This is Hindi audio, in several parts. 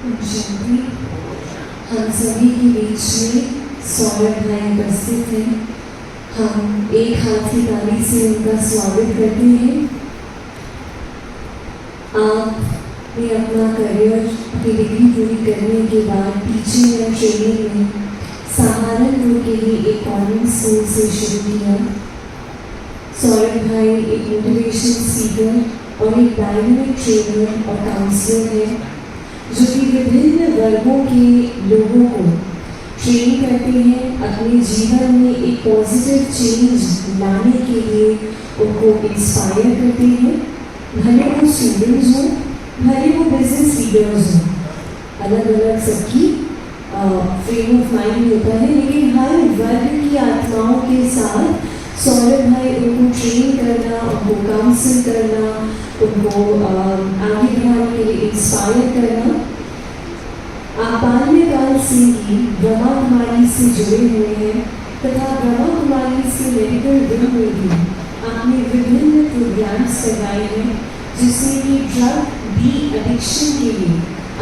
शांति। हम सभी के बीच में सौरभ भाई उपस्थित हैं। हम एक हाथ की ताली से उनका स्वागत करते हैं। आपने अपना करियर की डिग्री पूरी करने के बाद टीचिंग या ट्रेनिंग में सहारनपुर के लिए एक कॉन्वेंट स्कूल से शुरू किया। सौरभ भाई एक मोटिवेशनल स्पीकर और एक डायनामिक ट्रेनर और काउंसलर है जो कि विभिन्न वर्गों के लोगों को ट्रेन करते हैं, अपने जीवन में एक पॉजिटिव चेंज लाने के लिए उनको इंस्पायर करते हैं। भले वो स्टूडेंट्स हों, भले वो बिजनेस लीडर्स हों, अलग अलग सबकी फ्रेम ऑफ माइंड होता है, लेकिन हर वर्ग की आत्माओं के साथ सौरभ भाई उनको ट्रेन करना, उनको काउंसिल करना, उनको आगे बढ़ाने के लिए इंस्पायर करना। आप बाल्यकाल से ही ब्रह्मा कुमारी से जुड़े हुए हैं तथा ब्रह्मा कुमारी से मेडिकल विंग में भी आपने विभिन्न प्रोग्राम्स करवाए हैं, जिसमें कि ड्रग डी एडिक्शन के लिए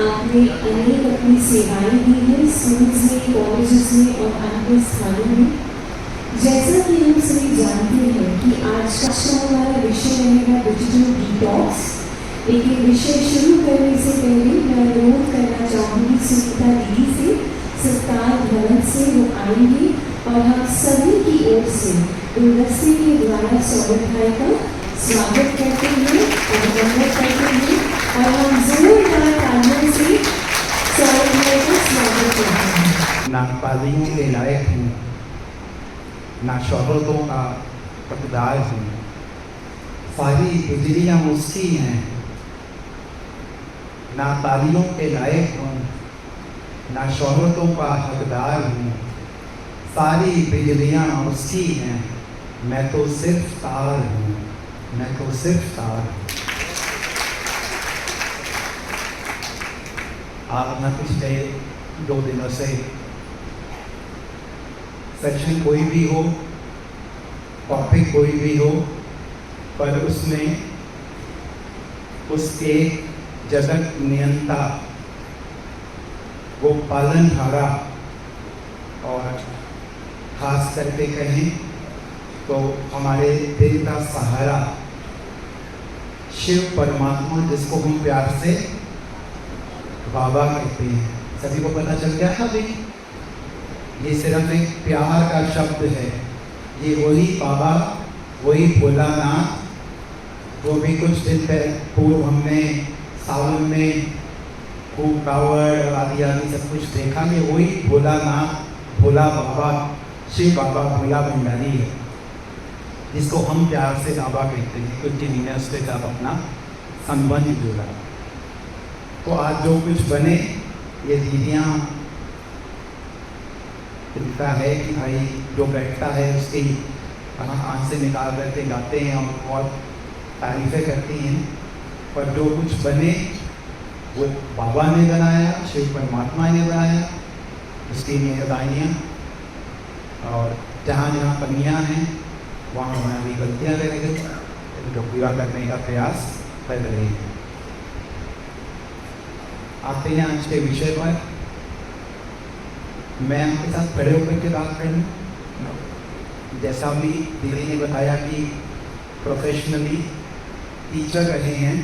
आपने अनेक अपनी सेवाएं दी हैं स्कूल्स में, कॉलेजेस में और अन्य स्थानों में। जैसा कि हम सभी जानते हैं कि आज का हमारा विषय रहेगा डिजिटल डिटॉक्स, लेकिन विषय शुरू करने से पहले मैं अनुरोध करना चाहूँगी सुनीता दीदी से, सत्कार भवन से वो आएंगी और हम सभी की ओर से गुलदस्ते के द्वारा सौरभ भाई का स्वागत करते हैं और वंदन करते हैं और हम जोरदार तालियों से सौरभ भाई का स्वागत करते हैं। ना पालियों के लायक हूँ, ना शोहरतों का हकदार हूँ, सारी गुजरियाँ उसकी हैं। ना तालियों के लायक हूँ, ना शोहरतों का हकदार हूँ, सारी बिजलियाँ उसकी हैं। मैं तो सिर्फ तार हूँ, मैं तो सिर्फ तार हूँ। आप न पिछले 2 दिनों से सेक्शन कोई भी हो, टॉपिक कोई भी हो, पर उसमें उसके जगत नियंता वो पालनहारा और खास करके कहें तो हमारे दिल का सहारा शिव परमात्मा, जिसको हम प्यार से बाबा कहते हैं। सभी को पता चल गया था भाई, ये सिर्फ एक प्यार का शब्द है। ये वही बाबा, वही भोलानाथ, वो भी कुछ दिन पूर्व हमने सावन में खूब कावड़ आदि आदि सब कुछ देखा। में वही भोलानाथ, भोला बाबा, शिव बाबा भोला भंडारी है, जिसको हम प्यार से बाबा कहते हैं, क्योंकि मैंने उसके साथ अपना संबंध जोड़ा। तो आज जो कुछ बने, ये दीदियाँ इनका है कि भाई जो बैठता है उसकी आँख से निकाल करके गाते हैं और बहुत तारीफ़ें करती हैं, पर जो कुछ बने वो बाबा ने बनाया, शिव परमात्मा ने बनाया, उसकी मेहरबानियाँ। और जहाँ जहाँ कमियाँ हैं वहाँ वहाँ भी गलतियाँ करेंगे, जो पूरा करने का प्रयास कर रहे हैं। आते हैं आज के विषय पर। मैं आपके साथ खड़े होकर के बात करूँ। जैसा भी दीदी ने बताया कि प्रोफेशनली टीचर रहे हैं,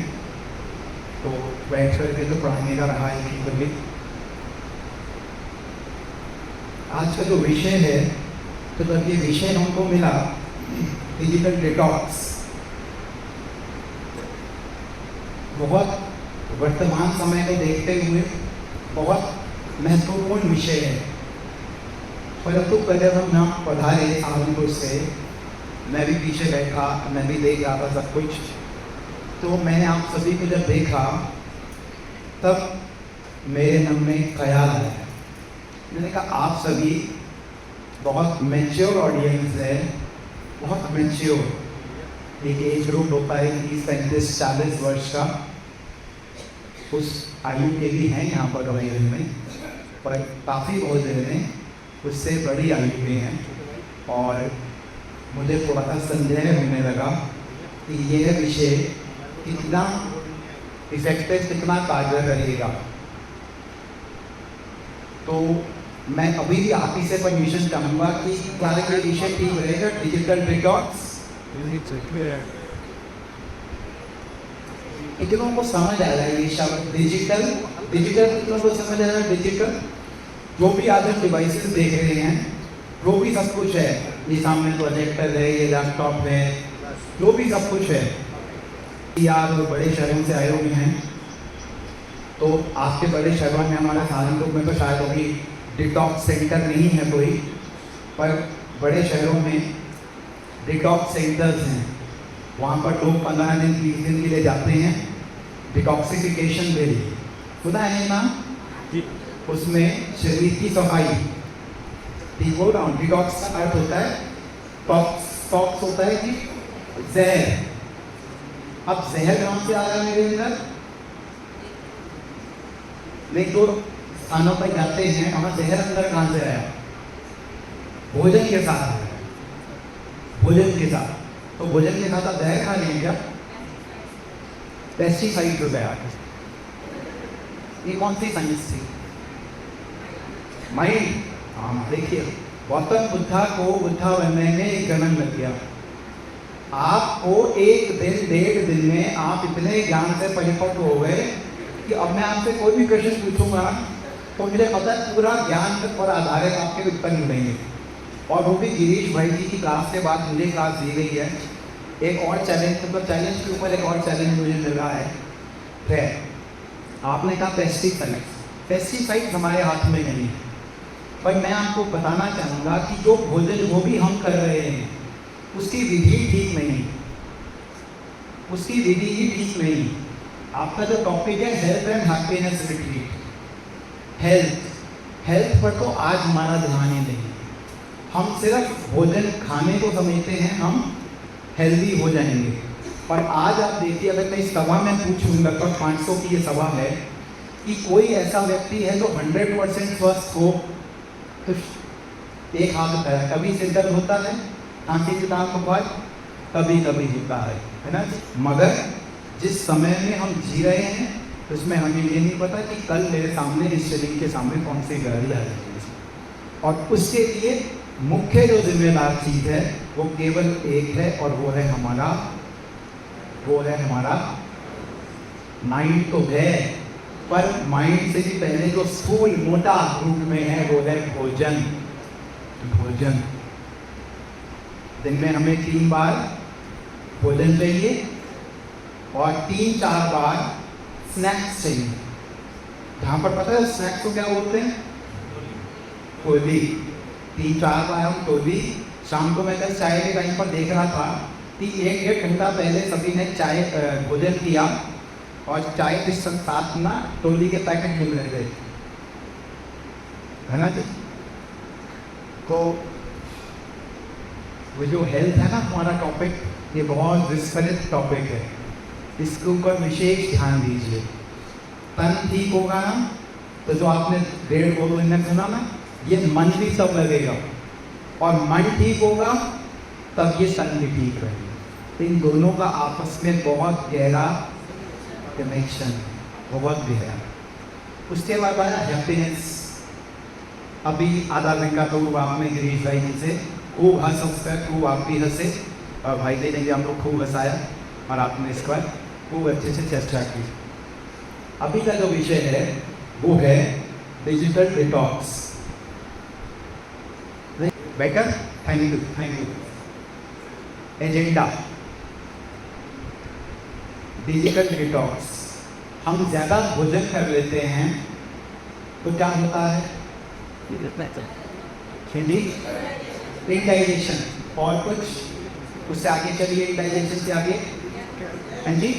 तो बैठ करके तो पढ़ाने का रहा है कि कभी। आज का जो विषय है, तो जब ये विषय हमको मिला डिजिटल डिटॉक्स, बहुत वर्तमान समय को देखते हुए बहुत महत्वपूर्ण विषय है। परंतु पहले हम यहाँ पढ़ाए सहारनपुर से, मैं भी पीछे बैठा, मैं भी देख रहा था सब कुछ। तो मैंने आप सभी को जब देखा तब मेरे मन में ख्याल आया। मैंने कहा आप सभी बहुत मैच्योर ऑडियंस है, बहुत मैच्योर। एक एज ग्रुप होता है 30-35-40 वर्ष का, उस आयु के भी हैं यहाँ पर रॉयल में, पर काफ़ी बहुत में उससे बड़ी आयु के हैं। और मुझे थोड़ा सा संदेह होने लगा कि यह विषय कितना इफेक्टिव, कितना कारगर रहेगा। तो मैं अभी भी आप ही से परमिशन चाहूँगा कि क्लैरिफिकेशन ठीक रहेगा डिजिटल डिटॉक्स कितनों को समझ आ रहा है ये शब्द डिजिटल डिजिटल कितनों को समझ आ रहा है डिजिटल जो भी आज हम डिवाइसेस देख रहे हैं जो भी सब कुछ है ये सामने प्रोजेक्टर है ये लैपटॉप है जो भी सब कुछ है यार बड़े शहरों से आए हुए हैं तो आपके बड़े शहरों में हमारे सहारनपुर में तो शायद अभी डिटॉक्स सेंटर नहीं है कोई पर बड़े शहरों में डिटॉक्स सेंटर्स हैं वहाँ पर लोग 15 दिन 20 दिन के लिए जाते हैं डिटॉक्सिफिकेशन के लिए सुना है ना उसमें शरीर की सफाई बोल रहा हूँ डिटॉक्स का अर्थ होता है टॉक्स होता है कि जहर अब जहर कहाँ से आ रहा है मेरे अंदर नहीं तो स्थानों पर जाते हैं वहाँ जहर अंदर कहाँ से आया भोजन के साथ आया भोजन के साथ तो भोजन के साथ आप जहर खा लेंगे क्या पेस्टिसाइड हो गया ये कौन सी साइंस थी माइंड हाँ देखिए गौतम बुद्धा को बुद्धा बनने में एक जन्म लग गया आपको एक दिन 1.5 दिन में आप इतने ज्ञान से परिपक्व हो गए कि अब मैं आपसे कोई भी क्वेश्चन पूछूंगा तो मुझे पता है पूरा ज्ञान पर आधारित आपके उत्तर मिलेंगे और वो भी गिरीश भाई जी की क्लास के बाद मुझे क्लास दी गई है एक और चैलेंज मतलब चैलेंज के ऊपर एक और चैलेंज मुझे मिल रहा है आपने कहा पेस्टिसाइड हमारे हाथ में नहीं है पर मैं आपको बताना चाहूँगा कि जो भोजन वो भी हम कर रहे हैं उसकी विधि ठीक नहीं उसकी विधि ही ठीक नहीं आपका जो टॉपिक है health and happiness retreat health पर तो आज हमारा ध्यान ही नहीं हम सिर्फ भोजन खाने को समझते हैं हम हेल्दी हो जाएंगे पर आज आप देखिए अगर मैं इस सभा में पूछूँ लगभग 500 की ये सभा है कि कोई ऐसा व्यक्ति है जो 100% स्वस्थ हो तो एक हाथ उठाया कभी सिर दर्द होता है आंखें जुकाम बुखार कभी कभी होता है ना मगर जिस समय में हम जी रहे हैं उसमें हमें ये नहीं पता कि कल मेरे सामने इस शरीर के सामने कौन सी गाड़ी आ जाएगी और उसके लिए मुख्य जो जिम्मेदार चीज़ है वो केवल एक है और वो है हमारा माइंड तो है पर माइंड से भी पहले जो स्थूल मोटा रूप में है वो है भोजन दिन में हमें 3 बार भोजन चाहिए और 3-4 बार स्नैक्स चाहिए जहाँ पर पता है स्नैक्स को क्या बोलते हैं टोली 3-4 बार हम टोली शाम को मैं कल चाय के टाइम पर देख रहा था कि 1-1.5 घंटा पहले सभी ने चाय भोजन किया और चाय के साथ ना टोली के पैकेट मिल रहे है ना जी तो वो जो हेल्थ है ना हमारा टॉपिक ये बहुत विस्तृत टॉपिक है इसके ऊपर विशेष ध्यान दीजिए तन ठीक होगा ना तो जो आपने 1.5 महीने सुना ना ये मन भी सब लगेगा और मन ठीक होगा तब ये तन भी ठीक रहेगा तो इन दोनों का आपस में बहुत गहरा कनेक्शन बहुत गहरा उसके बाद हैप्पीनेस अभी आधा घंटा तो आपने गिरीश भाई जी से खूब खूब आप भी हंसे और भाई जी ने भी हम लोग खूब हंसाया और आपने इस पर खूब अच्छे से चर्चा की अभी का जो विषय है वो है digital detox better thank you agenda digital detox हम ज़्यादा भोजन कर लेते हैं तो क्या होता है हिंदी इंडाइजेशन और कुछ उससे आगे चलिए इंडाइजेशन से आगे हाँ जी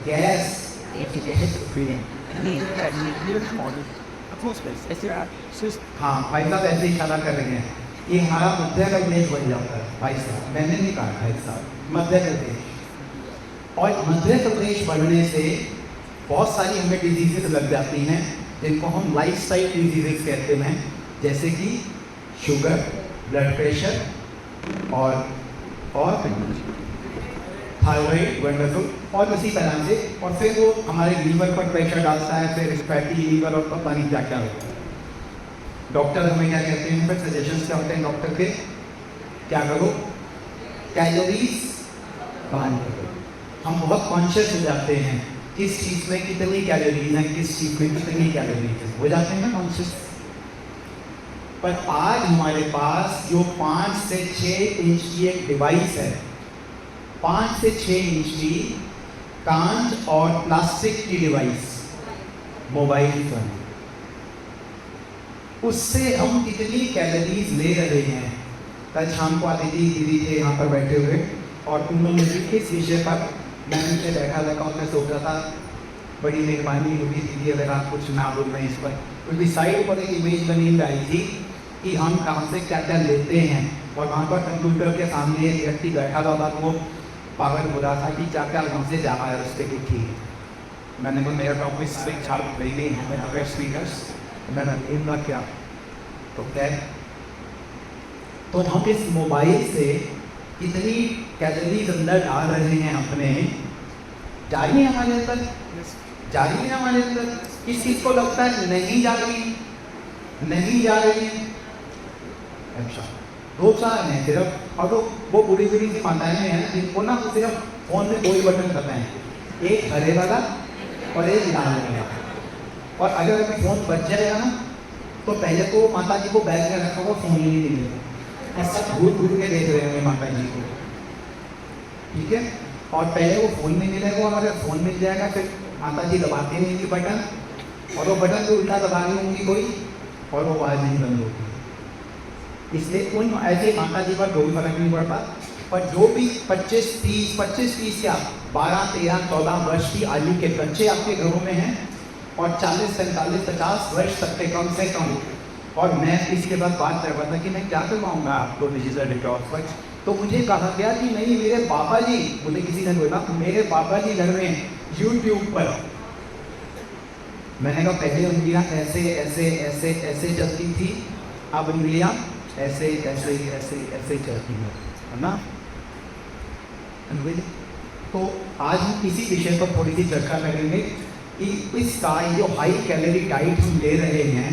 गैस हाँ भाई साहब ऐसे इशारा कर रहे हैं ये हमारा मध्य प्रदेश बन जाता है भाई साहब मैंने नहीं कहा भाई साहब मध्य प्रदेश और मध्य प्रदेश बढ़ने से बहुत सारी हमें डिजीजेस लग जाती हैं जिनको हम लाइफस्टाइल डिजीजेस कहते हैं जैसे कि शुगर ब्लड प्रेशर और थायराइड, वंडरफुल। और उसी तरह से और फिर वो हमारे लीवर पर प्रेशर डालता है, फिर फैटी लीवर और पता नहीं क्या क्या होता है। डॉक्टर हमें क्या कहते हैं, फिर सजेशंस क्या होते हैं डॉक्टर के, क्या करो, कैलोरीज बर्न करो। हम बहुत कॉन्शियस हो जाते हैं किस चीज़ में कितनी कैलोरीज हैं, किस चीज़ में कितनी कैलोरीज हैं, हो जाते हैं ना कॉन्शियस। पर आज हमारे पास जो 5 से 6 इंच की एक डिवाइस है, 5 से 6 इंच की कांच और प्लास्टिक की डिवाइस, मोबाइल फोन, उससे हम कितनी कैलोरीज ले रहे हैं। कल शाम को आदिति दीदी थे यहाँ पर बैठे हुए और उन्होंने भी इस विषय पर, मैं उनसे बैठा लगा और मैं सोच रहा था बड़ी मेहरबानी होगी दीदी अगर आप कुछ ना बोल रहे हैं इस पर, क्योंकि साइड पर एक इमेज बनी आई थी कि हम कहाँ से क्या क्या लेते हैं और वहाँ पर कंप्यूटर के सामने एक व्यक्ति बैठा हुआ था, वो पागल हो रहा था कि क्या क्या वहाँ से जा रहा है रस्ते की थी। मैंने बोला मेरा ऑफिस से छाप नहीं है, मैं स्पीकर्स मैंने इतना क्या तो क्या, तो हम इस मोबाइल से कितनी कैलोरीज अंदर डाल रहे हैं अपने, जा रही है हमारे अंदर, जा रही है हमारे अंदर। किस चीज़ को लगता है नहीं जा रही, नहीं जा रही है। अच्छा प्रोत्साहन है सिर्फ, और तो वो बुरी बुरी सी माताएं हैं जिनको ना सिर्फ फोन में 2 बटन करते हैं, एक हरे वाला और एक लाल वाला। और अगर अभी फोन बच जाएगा ना तो पहले तो माता जी को बैग में रखा हुआ फोन ही नहीं मिलेगा, ऐसा घूर घूर के देख रहे होंगे माता जी को, ठीक है। और पहले वो फोन नहीं मिलेगा और अगर फोन मिल जाएगा फिर माता जी दबाते नहीं थी बटन, और वो बटन तो उल्टा दबा रही होंगी कोई और वो आवाज़ नहीं बंद होगी। इसलिए उन ऐसे माता जी पर कोई फर्क नहीं पड़ता। पर जो भी 25-30 या 12-13-14 वर्ष की आयु के बच्चे आपके घरों में हैं और 40-45-50 वर्ष तक के कम से कम, और मैं इसके बाद बात कर रहा था कि मैं क्या करवाऊँगा आपको डिजिटल डिटॉक्स पर, तो मुझे कहा गया कि नहीं मेरे पापा जी, मुझे किसी ने बोला मेरे पापा जी घर में यूट्यूब पर, मैंने कहा पहले उंगलियाँ ऐसे ऐसे ऐसे ऐसे चलती थी, अब उंगलियाँ ऐसे ऐसे ऐसे ऐसे चलती है ना। तो आज हम किसी विषय पर थोड़ी सी चर्चा करेंगे कि इसका जो हाई कैलोरी डाइट हम ले रहे हैं,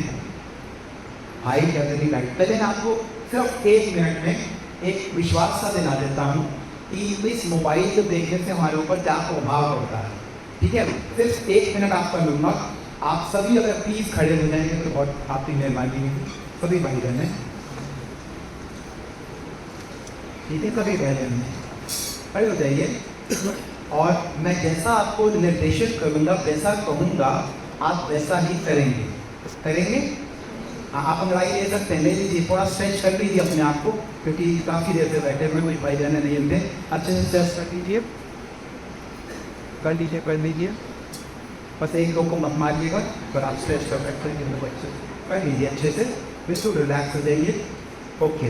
हाई कैलोरी डाइट, पहले मैं आपको सिर्फ 1 मिनट में एक विश्वास सा दिला देता हूँ कि इस मोबाइल को देखने से हमारे ऊपर क्या प्रभाव पड़ता है, ठीक है। सिर्फ 1 मिनट आपका लूँगा, आप सभी अगर प्लीज़ खड़े हो जाएंगे तो बहुत आपकी मेहरबानी होगी, सभी भाई बहन, ठीक है, सभी बहन खड़े हो जाइए। और मैं जैसा आपको निर्देशित करूँगा, वैसा कहूँगा, आप वैसा ही करेंगे, करेंगे। आप अंगड़ाई ले सकते हैं, ले लीजिए, थोड़ा स्ट्रेच कर लीजिए अपने आप को, क्योंकि काफ़ी देर से बैठे हुए कोई भाई बहन नहीं होते, अच्छे से स्ट्रेच कर लीजिए, कर लीजिए, कर लीजिए, बस एक दो को मत मारिएगा, पर आप स्ट्रेच कर सकते हैं, कर लीजिए अच्छे से, बिल्कुल रिलैक्स हो जाइए। ओके,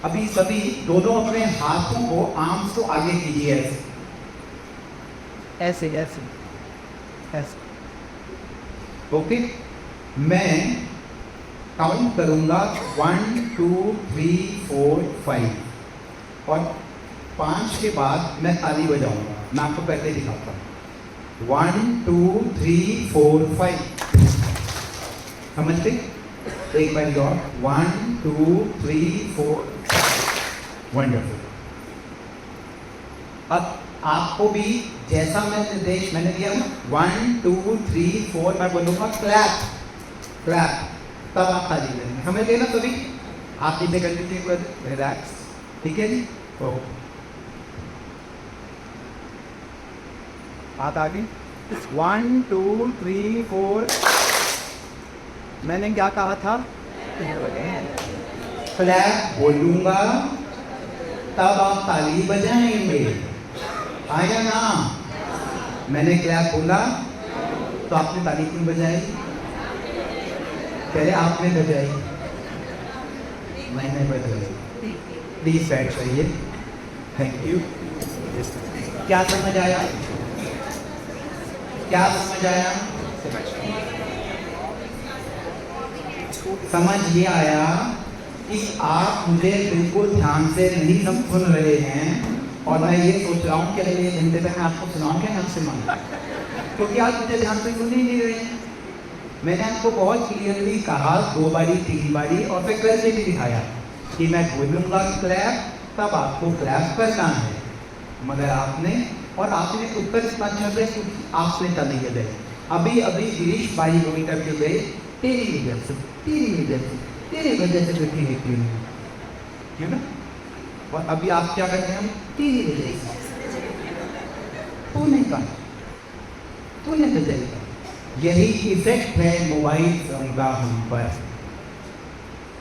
अभी सभी दोनों अपने हाथों को आर्म्स को आगे कीजिए, ऐसे ऐसे ऐसे ऐसे। ओके, मैं काउंट करूंगा 1 2 3 4 5 और 5 के बाद मैं ताली बजाऊंगा, मैं आपको पहले दिखाता हूँ। 1 2 3 4 5, समझते? एक बार और 1 2 3 4, वंडरफुल। अब आपको भी जैसा मैं निर्देश मैंने दिया ना, 1 2 3 4 मैं बोलूँगा क्लैप क्लैप, तब आप ताली करेंगे, हमें देना सभी, आप नीचे कर लीजिए, रिलैक्स, ठीक है जी। तो हाथ आगे, 1 2 3 4, मैंने क्या कहा था, क्लैप बोलूँगा तब आप ताली बजाएंगे, आया ना। मैंने क्लैप बोला तो आपने ताली क्यों बजाई, पहले आपने बजाई, मैंने बजाई। प्लीज बैठ जाइए, थैंक यू। क्या समझ आया, क्या समझ आया, समझ ये आया कि आप मुझे बिल्कुल ध्यान से नहीं सुन रहे हैं, और मैं ये सोच रहा हूँ कि अगले 1 घंटे में मैं आपको सुनाऊँ क्या ढंग से मांगा, क्योंकि आज मुझे ध्यान से सुन ही नहीं रहे हैं। मैंने आपको बहुत क्लियरली कहा 2 बारी 3 बारी और फिर करके भी दिखाया कि मैं बोलूँगा क्लैप तब आपको क्लैप करना है, मगर आपने उत्तर इतना अच्छा दिया क्योंकि आपने तभी गए। अभी अभी गिरीश भाई रोई करके गए, तेरी वजह से बेटी निकली है ना। और अभी आप क्या करते हैं, तेरी वजह से, तूने कहा, तूने बदल। यही इफेक्ट है मोबाइल फोन का हम पर।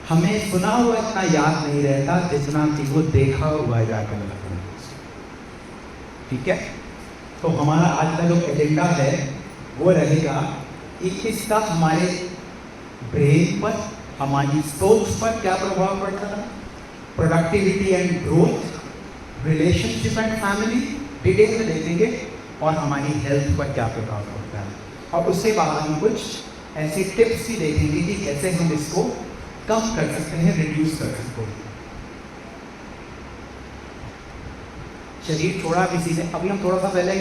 हमें सुना हुआ इतना याद नहीं रहता जितना कि वो देखा हुआ याद रहता। ठीक है, तो हमारा आज का जो एजेंडा है वो रहेगा 21 का हमारे ब्रेन पर, हमारी सोच पर क्या प्रभाव पड़ता है, productivity and growth, relationship and family detail में देखेंगे, और हमारी हेल्थ पर क्या प्रभाव पड़ता है। और उसके बाद हम कुछ ऐसी टिप्स भी देखेंगे कि कैसे हम इसको कम कर सकते हैं, रिड्यूस कर सकते हैं। शरीर छोड़ा किसी ने, अभी हम थोड़ा सा पहले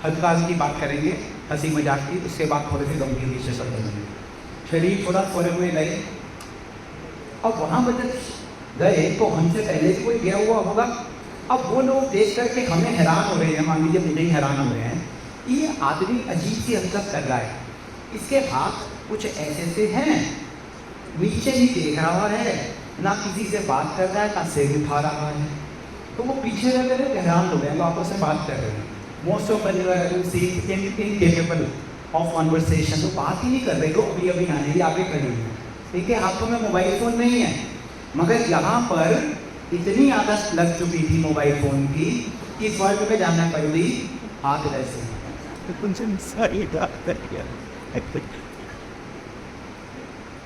हल्का की बात करेंगे, हंसी मजाक की, उसके बाद थोड़े से गंभीर विषय सब करेंगे। शरीर छोड़ा सोने हुए गए, अब वहाँ पर जब गए तो हमसे पहले से कोई गया हुआ होगा। अब वो लोग देख करके हमें हैरान हो रहे हैं, मान लीजिए मुझे ही हैरान हो रहे हैं, ये आदमी अजीब सी हरकत कर रहा है, इसके हाथ कुछ ऐसे से हैं, नीचे ही देख रहा है, ना किसी से बात कर रहा है, ना सिर उठा रहा है। तो वो पीछे रह गए, हैरान हो गए, आपस में बात कर रहे हैं। Most of incapable of conversation, तो बात ही नहीं कर रहे, तो अभी अभी आने ही आगे खड़ी हुई। ठीक है, हाथों में मोबाइल फ़ोन नहीं है, मगर यहाँ पर इतनी आदत लग चुकी थी मोबाइल फ़ोन की कि इस वर्ग में जानना पड़ी हाथ ऐसे।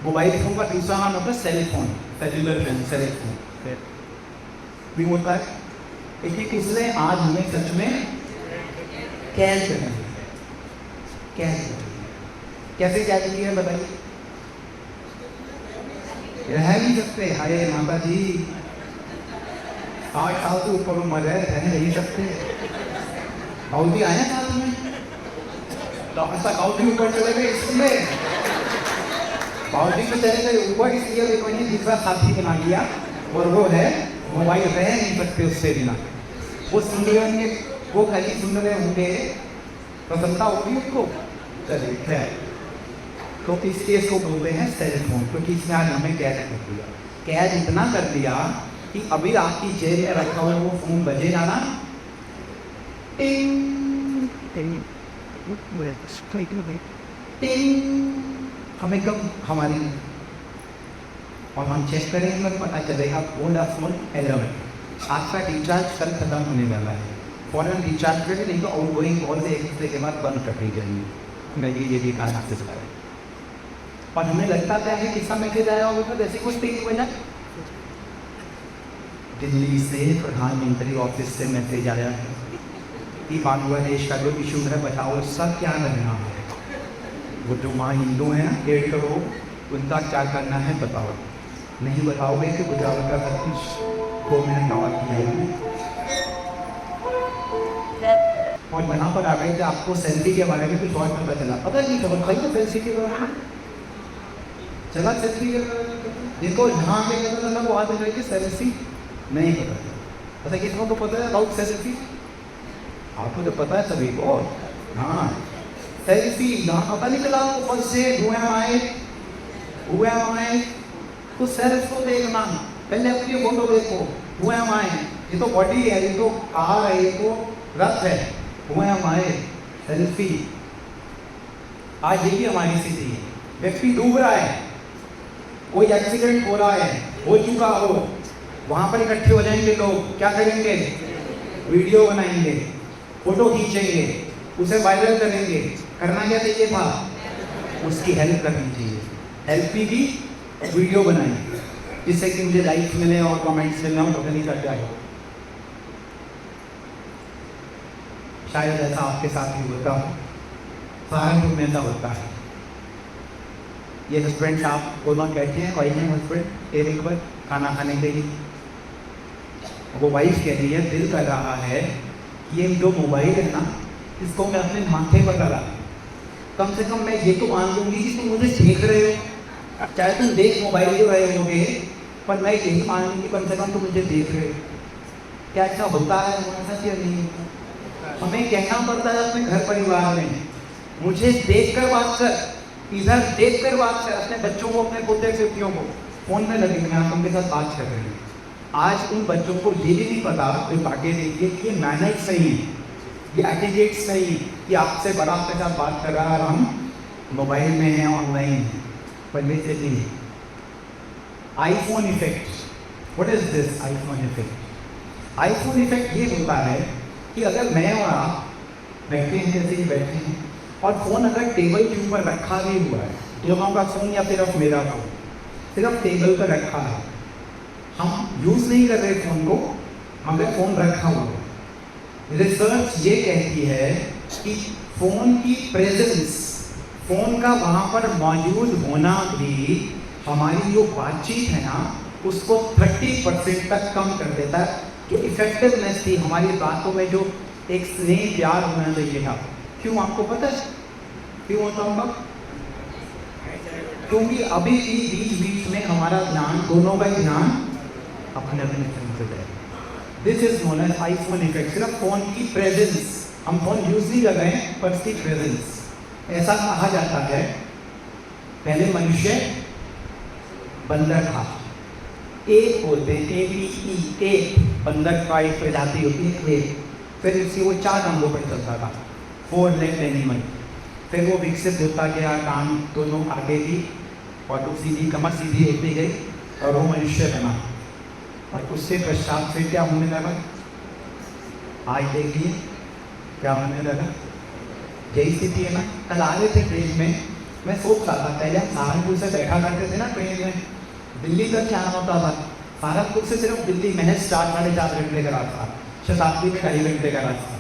मोबाइल फोन का दूसरा नाम होता है cell phone, cellular phone, cell phone भी होता है। देखिए किसने आज हमें सच में कैद कर दिया, कैसे कैद किया है बताइए। रह नहीं सकते, हाय माता जी 8 साल से ऊपर उम्र है, रह नहीं सकते। बाउदी आया साथ में, तो ऐसा बाउदी ऊपर चले गए इसमें, बाउदी में चले गए ऊपर, इसलिए देखो ये दूसरा साथी बना लिया, और वो है मोबाइल, रह नहीं सकते उससे बिना। वो सुन रहे होंगे, वो खाली सुन रहे होंगे, प्रसन्नता होगी उनको। चलिए खैर, तो इस केस को बोलते हैं सेल फोन, क्योंकि इसने आज हमें कैद कर दिया। कैद इतना कर दिया कि अभी आपकी जेब में रखा हुआ वो फोन बजे जाना, टिंग टिंग टिंग, हमें कब हमारी, और हम चेक करेंगे तो पता चलेगा वोडाफोन अलर्ट, आपका रिचार्ज कल खत्म होने वाला है, फौरन रिचार्ज करें, नहीं तो आउटगोइंग कॉल से 1 हफ्ते के बाद बंद कर दी जाएगी। ये भी कारण आपसे चला है, और हमें लगता है कि किसका मैसेज आया होगा, तो जैसे कुछ 3 बजे दिल्ली से प्रधानमंत्री ऑफिस से मैसेज आया है कि बांग्लादेश का जो इशू है बताओ उसका क्या करना है। वो जो माँ हिंदू हैं 1.5 करोड़, उनका क्या करना है बताओ, नहीं बताओगे कि गुजरात का 2 मिनट और की जाएगी। और यहाँ पर आ गए थे, आपको सेल्फी के बारे में कुछ और पता चला, पता नहीं खबर खाई तो सेल्फी के बारे में चला, सेल्फी के बारे में जिनको यहाँ पे पता चला वो आज जाएगी सेल्फी नहीं पता चला। पता किसको तो पता है अबाउट सेल्फी, आपको तो पता है सभी को। हाँ, सेल्फी यहाँ पता नहीं चला ऊपर से हुआ आए तो सेल्फ को देखना, पहले अपनी फोटो देखो, हुआ आए, ये तो बॉडी है, ये तो कार है, ये तो रथ है, हुआ आए सेल्फी। आज ये भी हमारी स्थिति है, व्यक्ति डूब रहा है, कोई एक्सीडेंट हो रहा है, हो चुका हो, वहाँ पर इकट्ठे हो जाएंगे लोग, क्या करेंगे, वीडियो बनाएंगे, फोटो खींचेंगे, उसे वायरल करेंगे। करना क्या चाहिए था, उसकी हेल्प करनी चाहिए, हेल्प की वीडियो बनाएंगे जिससे कि मुझे लाइक्स मिले और कमेंट्स मिले और पता नहीं करते आए। शायद ऐसा आपके साथ ही होता हो, सहारनपुर में ऐसा होता है। ये हस्बैंड आप दोनों बैठे हैं, कोई नहीं हस्बैंड एक बार खाना खाने के लिए, वो वाइफ कह रही है दिल कर रहा है कि ये जो मोबाइल है ना इसको मैं अपने माथे पर लगा, कम से कम मैं ये तो मान लूँगी कि तुम मुझे देख रहे हो, चाहे तुम देख मोबाइल जो रहे होगे, पर मैं यही मान लूँगी कम से कम तुम मुझे देख रहे हो। क्या ऐसा होता है? ऐसा क्या नहीं होता? हमें कहना पड़ता है अपने घर परिवार में, मुझे देख कर बात कर, इधर देख कर बात कर। अपने बच्चों को, अपने पोते बेटियों को फ़ोन में लगे मैं उनके साथ बात कर रही हूँ। आज उन बच्चों को ये भी नहीं पता, कोई बातें देखिए कि ये मैनर्स सही है, ये एटिकेट सही है कि आपसे बड़ा आपके साथ बात कर रहा है और हम मोबाइल में हैं, ऑनलाइन हैं। पर basically iPhone effect, what is this iPhone effect? IPhone effect ये होता है कि अगर मैं और आप बैठे हैं, जैसे ही बैठे हैं, और फ़ोन अगर टेबल के ऊपर रखा भी हुआ है, दोनों का फ़ोन या सिर्फ मेरा फ़ोन सिर्फ टेबल पर रखा है, हम यूज़ नहीं कर रहे फ़ोन को, मगर फ़ोन रखा हुआ है। रिसर्च ये कहती है कि फ़ोन की प्रेजेंस, फ़ोन का वहाँ पर मौजूद होना भी हमारी जो बातचीत है ना उसको 30% तक कम कर देता है। जो इफेक्टिवनेस थी हमारी बातों में, जो एक स्नेह प्यार होना चाहिए था, क्यों आपको पता है क्यों होता होगा? क्योंकि अभी भी बीच बीच में हमारा ध्यान, दोनों का ध्यान अपने अपने फोन पे है। This is known as iPhone effect. सिर्फ फोन की प्रेजेंस, हम फोन यूज नहीं कर रहे हैं पर उसकी प्रेजेंस। ऐसा कहा जाता है पहले मनुष्य बंदर था, एक बोलते हैं ABE, एक बंदर का एक प्रजाति होती है एक, फिर इससे वो 4 अंगों पर चलता था, 4 लेग्ड एनिमल। फिर वो विकसित होता गया, कान दोनों आगे की और तो सीधी कमर सीधी होती गई और वो मनुष्य बना। और उससे पश्चात फिर क्या होने लगा? आज देखिए क्या होने लगा। यही स्थिति है ना। कल आ रहे थे ट्रेन में, मैं सोच रहा था पहले हम सहारनपुर से बैठा करते थे ना ट्रेन में, दिल्ली तक जाना होता था। सहारनपुर से सिर्फ दिल्ली महज 4-4.5 घंटे का रास्ता, शताब्दी में 2.5 घंटे का रास्ता।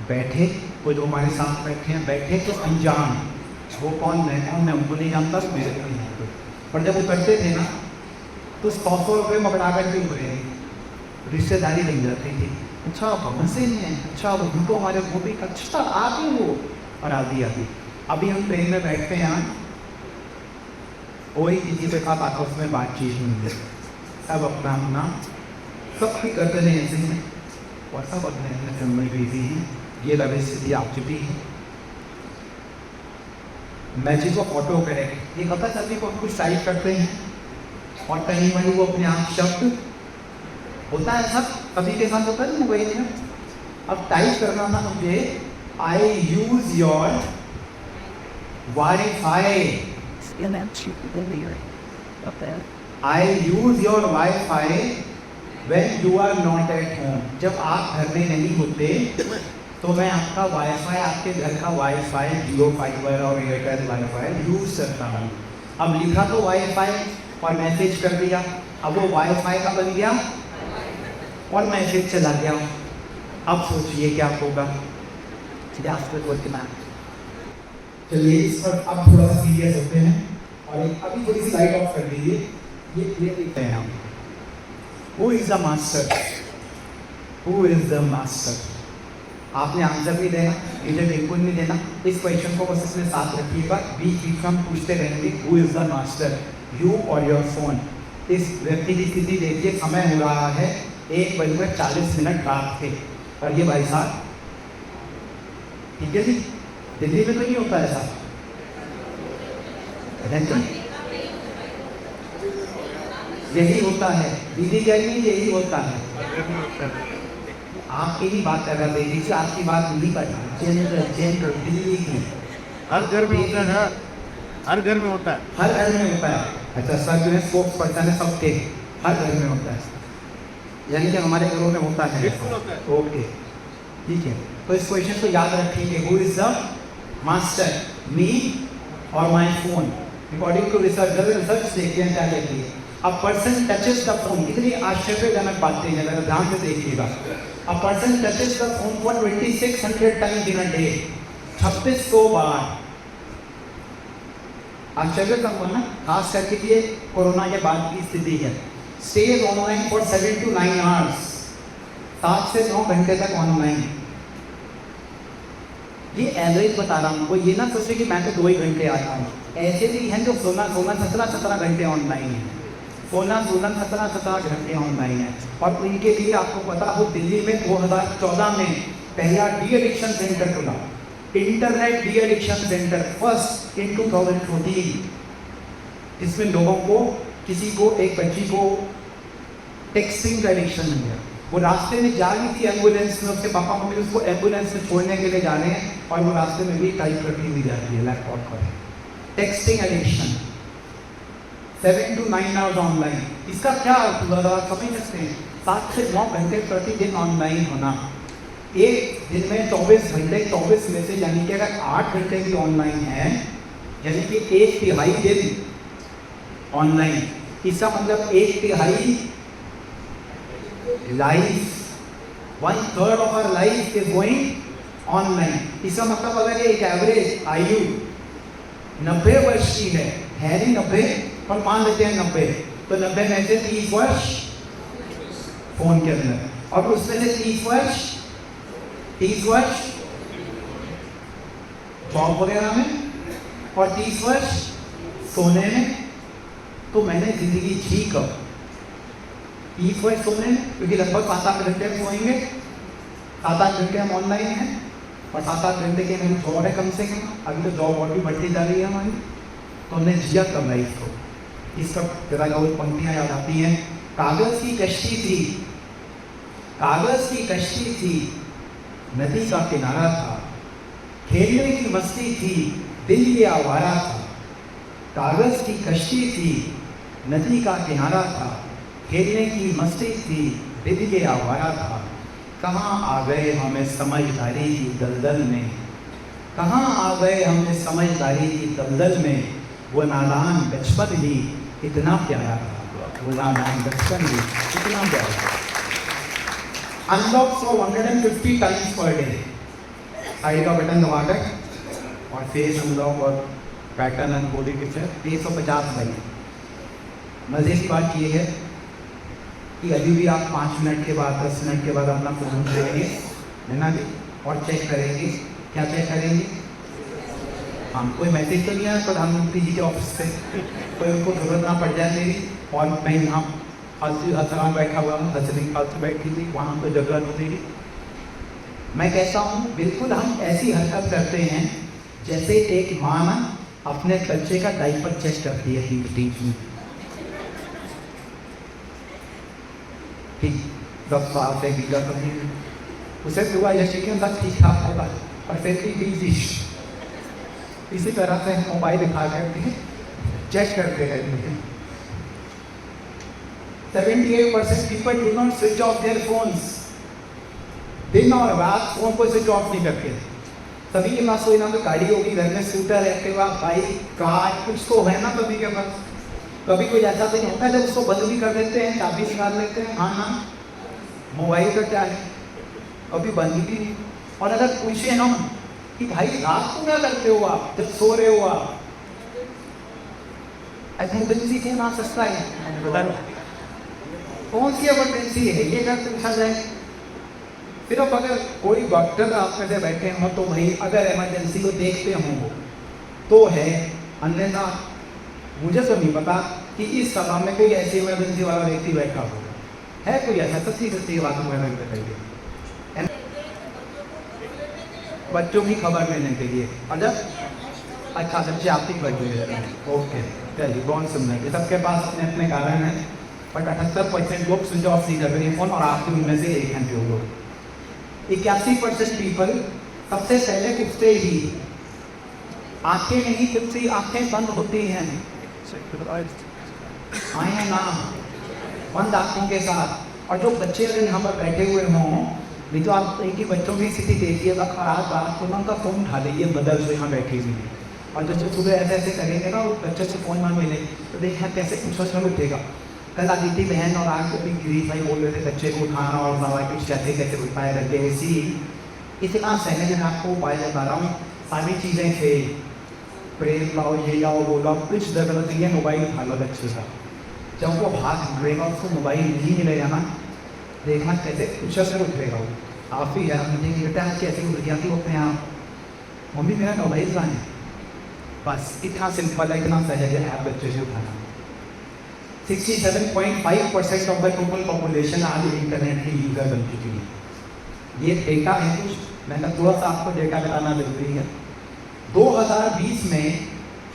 बैठे वो जो हमारे साथ बैठे हैं, बैठे तो अनजान, वो कौन मैं उनको नहीं जानता, मेरे को नहीं जानते। पर जब वो करते थे ना तो 100 रुपये मकड़ा करके हुए रिश्तेदारी लग जाती थी। अच्छा भवन से हैं, अच्छा वो उनको हमारे वो भी अच्छा आते वो, और आदि आदि। अभी हम ट्रेन में बैठते हैं, वही किसी के साथ आपस में बातचीत नहीं है, सब अपना अपना सब भी करते नहीं ऐसे ही, और सब अपने अपने फिल्म में बिजी हैं। ये लवे स्थिति आ चुकी है। मैजिक ऑफ ऑटो करेक्ट, ये पता सभी को कुछ टाइप करते हैं और कहीं वहीं वो अपने आप शब्द होता है, सब सभी के साथ होता है ना वही है। अब टाइप करना था मुझे, I use your WiFi, I use your WiFi when you are not at home. जब आप घर में नहीं होते तो मैं आपका वाईफाई, आपके घर का वाईफाई, जियो फाइबर और एयरटेल वाईफाई यूज करता हूँ। अब लिखा तो वाईफाई और मैसेज कर दिया, अब वो वाईफाई का बन गया और मैसेज चला गया। अब सोचिए क्या होगा। चलिए इस पर अब थोड़ा सा सीरियस होते हैं और अभी थोड़ी सी लाइट ऑफ कर दीजिए। ये देखते हैं हम, who is the master, who is the master. आपने आंसर नहीं देना, मुझे बिल्कुल नहीं देना। इस क्वेश्चन को बस इसमें साथ रखिएगा, बीच बीच में हम पूछते रहेंगे who is the master, you और योर फोन। इस व्यक्ति की स्थिति देखिए, समय हो रहा है 1:40 रात के, और ये भाई साहब, ठीक है जी, दिल्ली में तो नहीं होता ऐसा, यही होता है दीदी, कहिए यही होता है। आपकी ही बात कर रहा है, से आपकी बात दिल्ली पर, दिल्ली की हर घर में होता है, हर घर में होता है, हर घर में होता है। अच्छा सर जो है स्पोक्स पर्सन है सबके, हर घर में होता है, यानी कि हमारे घरों में होता है। ओके ठीक है, तो इस क्वेश्चन को याद रखेंगे, who is the master, me और my phone. According to research देखते हैं क्या कहती है। A person touches the phone, कितनी आश्चर्यजनक बातें हैं, अगर ध्यान से देखिएगा। A person touches the phone for 2600 times in a day, 2600 बार। आश्चर्य कम हुआ ना, खास करके ये कोरोना के बाद की स्थिति है। Stage online for 7 to 9 hours, 7 से 9 घंटे तक ऑनलाइन। ये एवरेज बता रहा हूँ, ये ना सोचे कि मैं तो 2 ही घंटे आता हूँ। ऐसे भी हैं जो 17 घंटे ऑनलाइन है, 17 घंटे ऑनलाइन है। और इनके लिए आपको पता हो, दिल्ली में 2014 में पहला डी एडिक्शन सेंटर खुला, internet de addiction centre, first in 2014, इसमें लोगों को, किसी को, एक बच्ची को टेक्सटिंग का एडिक्शन हो गया। वो रास्ते में जा रही थी एम्बुलेंस में, उसके पापा मम्मी उसको एम्बुलेंस में छोड़ने के लिए जा रहे हैं और वो रास्ते में भी टाइप करती हुई जा रही है लैपटॉप पर। Texting addiction, 7 to 9 hours online. इसका क्या अर्थ हुआ आप समझ सकते हैं? 7 से 9 घंटे प्रतिदिन ऑनलाइन होना। एक दिन में 24 घंटे, 24 में से यानी कि अगर 8 घंटे भी ऑनलाइन है, यानी कि 1/3 दिन ऑनलाइन। इसका मतलब 1/3 life, 1/3 of our life is going online. इसका मतलब अगर एक एवरेज आयु 90 वर्ष की है नहीं 90, और मान लेते हैं 90, तो 90 में से 30 वर्ष फोन के अंदर, और उसमें से 30 वर्ष जॉब वगैरह में, और 30 वर्ष सोने में। तो मैंने जिंदगी जी कब? 30 वर्ष सोने में, क्योंकि लगभग 7-8 घंटे हम सोएंगे, 7-8 घंटे हम ऑनलाइन हैं, और 7-8 घंटे के हमारी जॉब है कम से कम। अभी तो जॉब और भी बढ़ती जा रही है हमारी, तो हमने जिया कब लाइफ को। इस सब जरा और पंक्तियाँ याद आती हैं। कागज़ की कश्ती थी, कागज़ की कश्ती थी, नदी का किनारा था, खेलने की मस्ती थी, दिल ये आवारा था। कागज़ की कश्ती थी, नदी का किनारा था, खेलने की मस्ती थी, दिल ये आवारा था। कहाँ आ गए हमें समझदारी की दलदल में, कहाँ आ गए हमने समझदारी की दलदल में। वो नादान बचपन भी इतना प्यारा था, वो नादान बचपन भी इतना प्यारा था। Unlock 150 times per day, side का बटन दबाकर, और फेस अनलॉक और pattern and body picture 350 by. मज़े की बात ये है कि अभी भी आप 5 मिनट के बाद, 10 मिनट के बाद अपना फ़ोन उठाएंगे, है ना जी, और चेक करेंगे। क्या चेक करेंगे? हाँ, कोई मैसेज तो नहीं आया प्रधानमंत्री जी के ऑफिस से, कोई उनको ज़रूरत ना पड़ जाए मेरी, और मैं यहाँ फालतू बैठा हुआ हूँ, हंसने फालतू बैठी थी, वहाँ पर जगह होती थी। मैं कहता हूँ, बिल्कुल हम ऐसी हरकत करते हैं जैसे एक माँ ना अपने बच्चे का डायपर चेक करती है ठीक 10 साल से गिला कभी उसे दुआ जैसे कि बस ठीक ठाक होगा, और फिर भी बिजी। इसी तरह से मोबाइल दिखा करके चेक करते रहते हैं। 78% people do not switch of their phones. दिन और रात फोन को स्विच ऑफ नहीं करते। सभी के पास कोई ना कोई गाड़ी होगी घर में, स्कूटर, एक्टिवा, बाइक, कार, कुछ तो है ना सभी के पास। कभी कोई ऐसा तो नहीं होता है जब उसको बंद भी कर देते हैं, चाबी निकाल लेते हैं। हाँ हाँ, मोबाइल का क्या है, कभी बंद भी नहीं। और अगर पूछे हम कि भाई रात को क्या करते हो आप जब सो रहे हो आप, एमरजेंसी के ना सस्ता है, कौन सी एमरजेंसी है ये अगर पूछा जाए। सिर्फ अगर कोई डॉक्टर आप में से बैठे हों तो भाई अगर इमरजेंसी को देखते हों तो है, अन्यथा मुझे तो नहीं पता कि इस सभा में कोई ऐसी इमरजेंसी वाला व्यक्ति बैठा होगा। है कोई ऐसा? सच्ची बात मैंने बताइए, बच्चों की खबर लेने के लिए। मतलब अच्छा, सबसे आपकी खबर, ओके चलिए, बहुत सुंदर। सबके पास अपने अपने कारण हैं, बट 78% लोग स्विच ऑफ नहीं कर रहे हैं फ़ोन, और आपके उनमें से 1 घंटे लोग। 81% पीपल सबसे पहले उठते ही आंखें नहीं खुलती, आंखें बंद होती हैं, आए ना बंद आंखों के साथ। और जो बच्चे अगर यहाँ पर बैठे हुए हों, नहीं तो आप एक ही बच्चों की स्थिति देखिएगा खराब बात, तो उनका फ़ोन उठा लीजिए बदल से यहाँ बैठी हुई है। और जो सुबह ऐसे ऐसे करेंगे ना, वो बच्चे से फ़ोन मांग मिले तो देखना कैसे कुछ में उठेगा। कल आदित्य बहन और आज भी गिरीश भाई बोल रहे थे बच्चे को उठाना और दवाई कुछ कैसे कैसे उपाय करके, इसी इतना सहज मैं आपको उपाय बता रहा हूँ। सारी चीज़ें थे प्रेम लाओ, ये लाओ, वो लाओ, कुछ ज़रूरत नहीं है, मोबाइल उठा लो बच्चे का। जब वो हाथ उठेगा, उसको मोबाइल नहीं मिलेगा ना, देखना कैसे कुछ से उठेगा वो। आप ही यार मुझे बेटा कैसे उठ गया कि वो अपने आप, मम्मी मेरा मोबाइल कहाँ है, बस इतना सिंपल है, इतना सहज है आप बच्चे से उठाना। 67.5% ऑफ द टोटल पॉपुलेशन आज इंटरनेट की यूज़र बन चुकी है। ये डेटा है कुछ, मैंने थोड़ा सा आपको डेटा बताना जरूरी है। 2020 में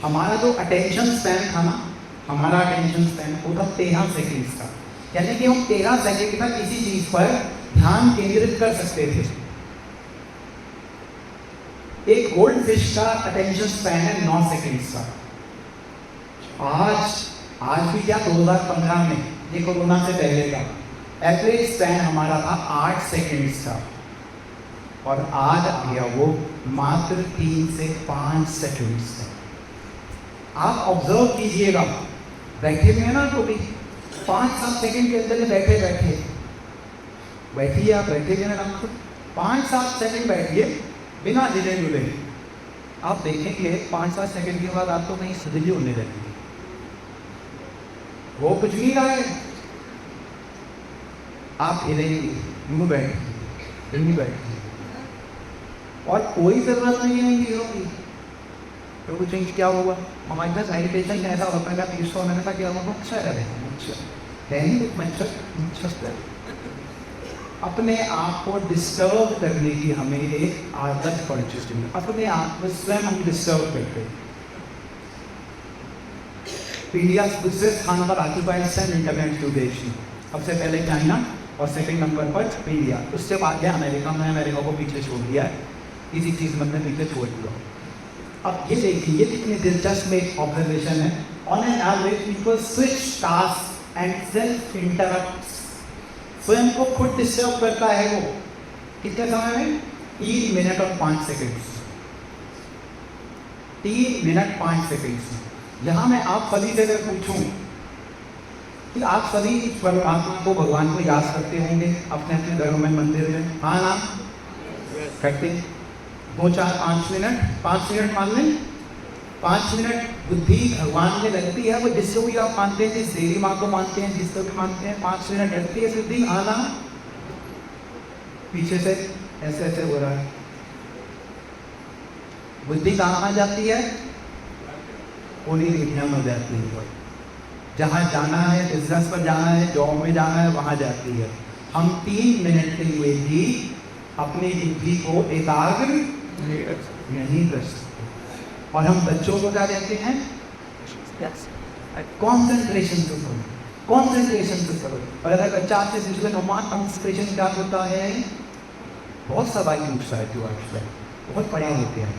हमारा जो अटेंशन स्पैन था ना, हमारा अटेंशन स्पैन वो था 13 सेकेंड्स का, यानी कि हम 13 सेकेंड तक किसी चीज़ पर ध्यान केंद्रित कर सकते थे। एक गोल्ड फिश का अटेंशन स्पैन है 9 सेकेंड्स का। आज भी क्या 2015 में, ये कोरोना से पहले का एवरेज स्पैन हमारा था 8 सेकेंड्स का, और आज आ गया वो मात्र 3 से 5 सेकेंड्स का। आप ऑब्जर्व कीजिएगा, बैठे हुए हैं ना, तो भी 5-7 सेकेंड के अंदर बैठिए, आप बैठे हुए ना, 5-7 सेकेंड बैठिए बिना हिले डुले, आप देखेंगे 5-7 सेकेंड के बाद आपको कहीं सदली होने लगेगी। वो कुछ नहीं रहा है, आप हिलेंगे, यूँ बैठ, और कोई ज़रूरत नहीं है इन चीज़ों की। तो कुछ क्या हुआ, हमारे पास एजुकेशन ऐसा होता है, 300 होने का क्या होगा, अच्छा है। अपने आप को डिस्टर्ब करने की हमें एक आदत पड़ चुकी है, अपने आप को स्वयं हम डिस्टर्ब करते हैं। इंडिया दूसरे स्थान पर ऑक्यूपाइज है इंटरनेट यूजेशन, सबसे पहले चाइना और सेकंड नंबर पर इंडिया, उससे बाद है अमेरिका। में अमेरिका को पीछे छोड़ दिया है, किसी चीज़ में पीछे छोड़ दिया। अब ये देखिए, ये कितनी दिलचस्प एक ऑब्जर्वेशन है। On an average people switch task and self interrupt, स्वयं को खुद डिस्टर्ब करता है वो कितने समय में, 3 मिनट और 5 सेकेंड। 3 minute 5 second. यहाँ मैं आप सभी से अगर पूछूं कि आप सभी परमात्मा को, भगवान को याद करते होंगे अपने अपने घरों में, मंदिर में, हाँ ना करते, 2-4-5 मिनट, 5 मिनट मान लें, 5 मिनट बुद्धि भगवान में लगती है, वो जिसको भी आप मानते हैं, जिस देवी माँ को मानते हैं, जिसको भी मानते हैं, 5 मिनट लगती है बुद्धि आना, पीछे से ऐसे ऐसे हो रहा है, बुद्धि कहाँ आ जाती है, उन्हीं एरिया में जाती है, जहाँ जाना है, बिजनेस पर जाना है, जॉब में जाना है, वहाँ जाती है। हम 3 मिनट के लिए भी अपनी बुद्धि को एकाग्र नहीं कर सकते, और हम बच्चों को क्या कहते हैं, कॉन्सेंट्रेशन से करो, कॉन्सेंट्रेशन से करो। और अगर बच्चा आपसे पूछे कॉन्सेंट्रेशन क्या होता है, बहुत सवाल पूछता है जो आजकल बहुत पढ़े होते हैं,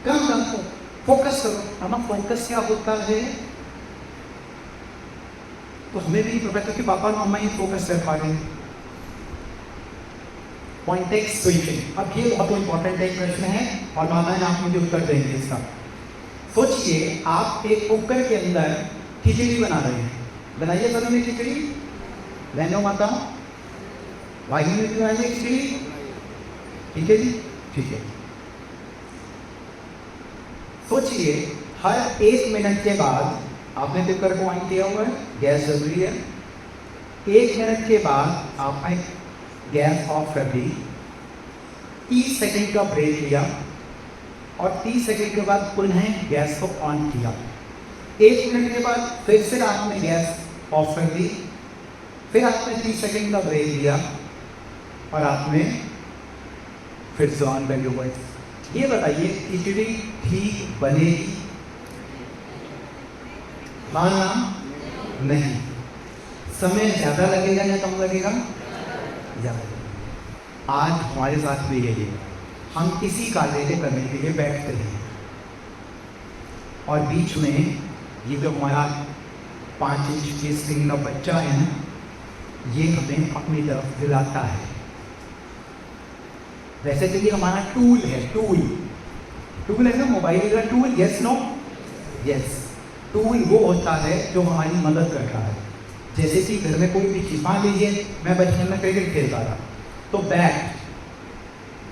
कम करो, फोकस करो। हम फोकस क्या होता है, तो हमें भी प्रोफेसर के पापा मम्मा ही फोकस कर पा रहे हैं। कॉन्टेक्स्ट स्विचिंग, अब ये बहुत इंपॉर्टेंट एक प्रश्न है, और माता है आप मुझे उत्तर देंगे इसका। सोचिए आप एक कुकर के अंदर खिचड़ी बना रहे हैं, बनाइए सर में खिचड़ी, बहनों माता भाइयों में बनाइए खिचड़ी, ठीक है जी, ठीक है। सोचिए हर 1 मिनट के बाद, आपने कुकर को ऑन किया हुआ है, गैस जल रही है, 1 मिनट के बाद आपने गैस ऑफ कर दी, 30 सेकंड का ब्रेक लिया, और 30 सेकंड के बाद पुनः गैस को ऑन किया। 1 मिनट के बाद फिर से आपने गैस ऑफ कर दी, फिर आपने 30 सेकंड का ब्रेक लिया, और आपने फिर से ऑन कर दिया। ये बताइए खिचड़ी ठीक बनेगी? माना नहीं। समय ज़्यादा लगेगा या कम लगेगा? ज़्यादा। आज हमारे साथ भी यही है, हम किसी कार्य को करने के लिए बैठते हैं, और बीच में ये जो हमारा 5 इंच के स्क्रीन का बच्चा है ना, ये हमें अपनी तरफ दिलाता है। वैसे तो ये हमारा टूल है, टूल है ना, मोबाइल का tool, yes no yes. Tool वो होता है जो हमारी मदद करता है। जैसे कि घर में कोई भी चीज़, मान लीजिए मैं बचपन में क्रिकेट खेलता था, तो बैट,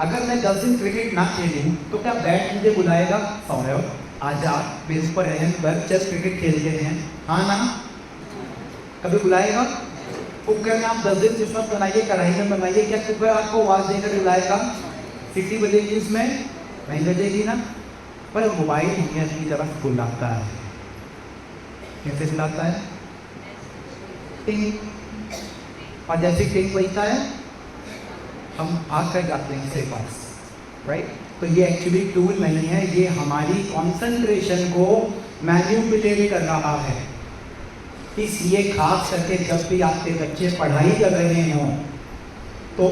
अगर मैं 10 दिन क्रिकेट ना खेलूँ तो क्या बैट मुझे बुलाएगा, सौरव आजा मेरे पर रहम कर, चेस क्रिकेट खेलते हैं, हाँ ना? कभी बुलाएगा? कुकर में आप 10 दिन किस्मत बनाइए, कढ़ाई में बनाइए, क्या कुकर आपको आवाज़ देकर बुलाएगा? सीटी बजेगी उसमें? नहीं बजेगी ना। पर मोबाइल हमें अपनी तरफ बुलाता है। कैसे बुलाता है? टिंग। और जैसे टिंग बजता है हम आकर जाते हैं इसके पास, राइट? तो ये एक्चुअली टूल नहीं है, ये हमारी कंसंट्रेशन को मैनिपुलेट कर रहा है। इसलिए खास करके जब भी आपके बच्चे पढ़ाई कर रहे हों तो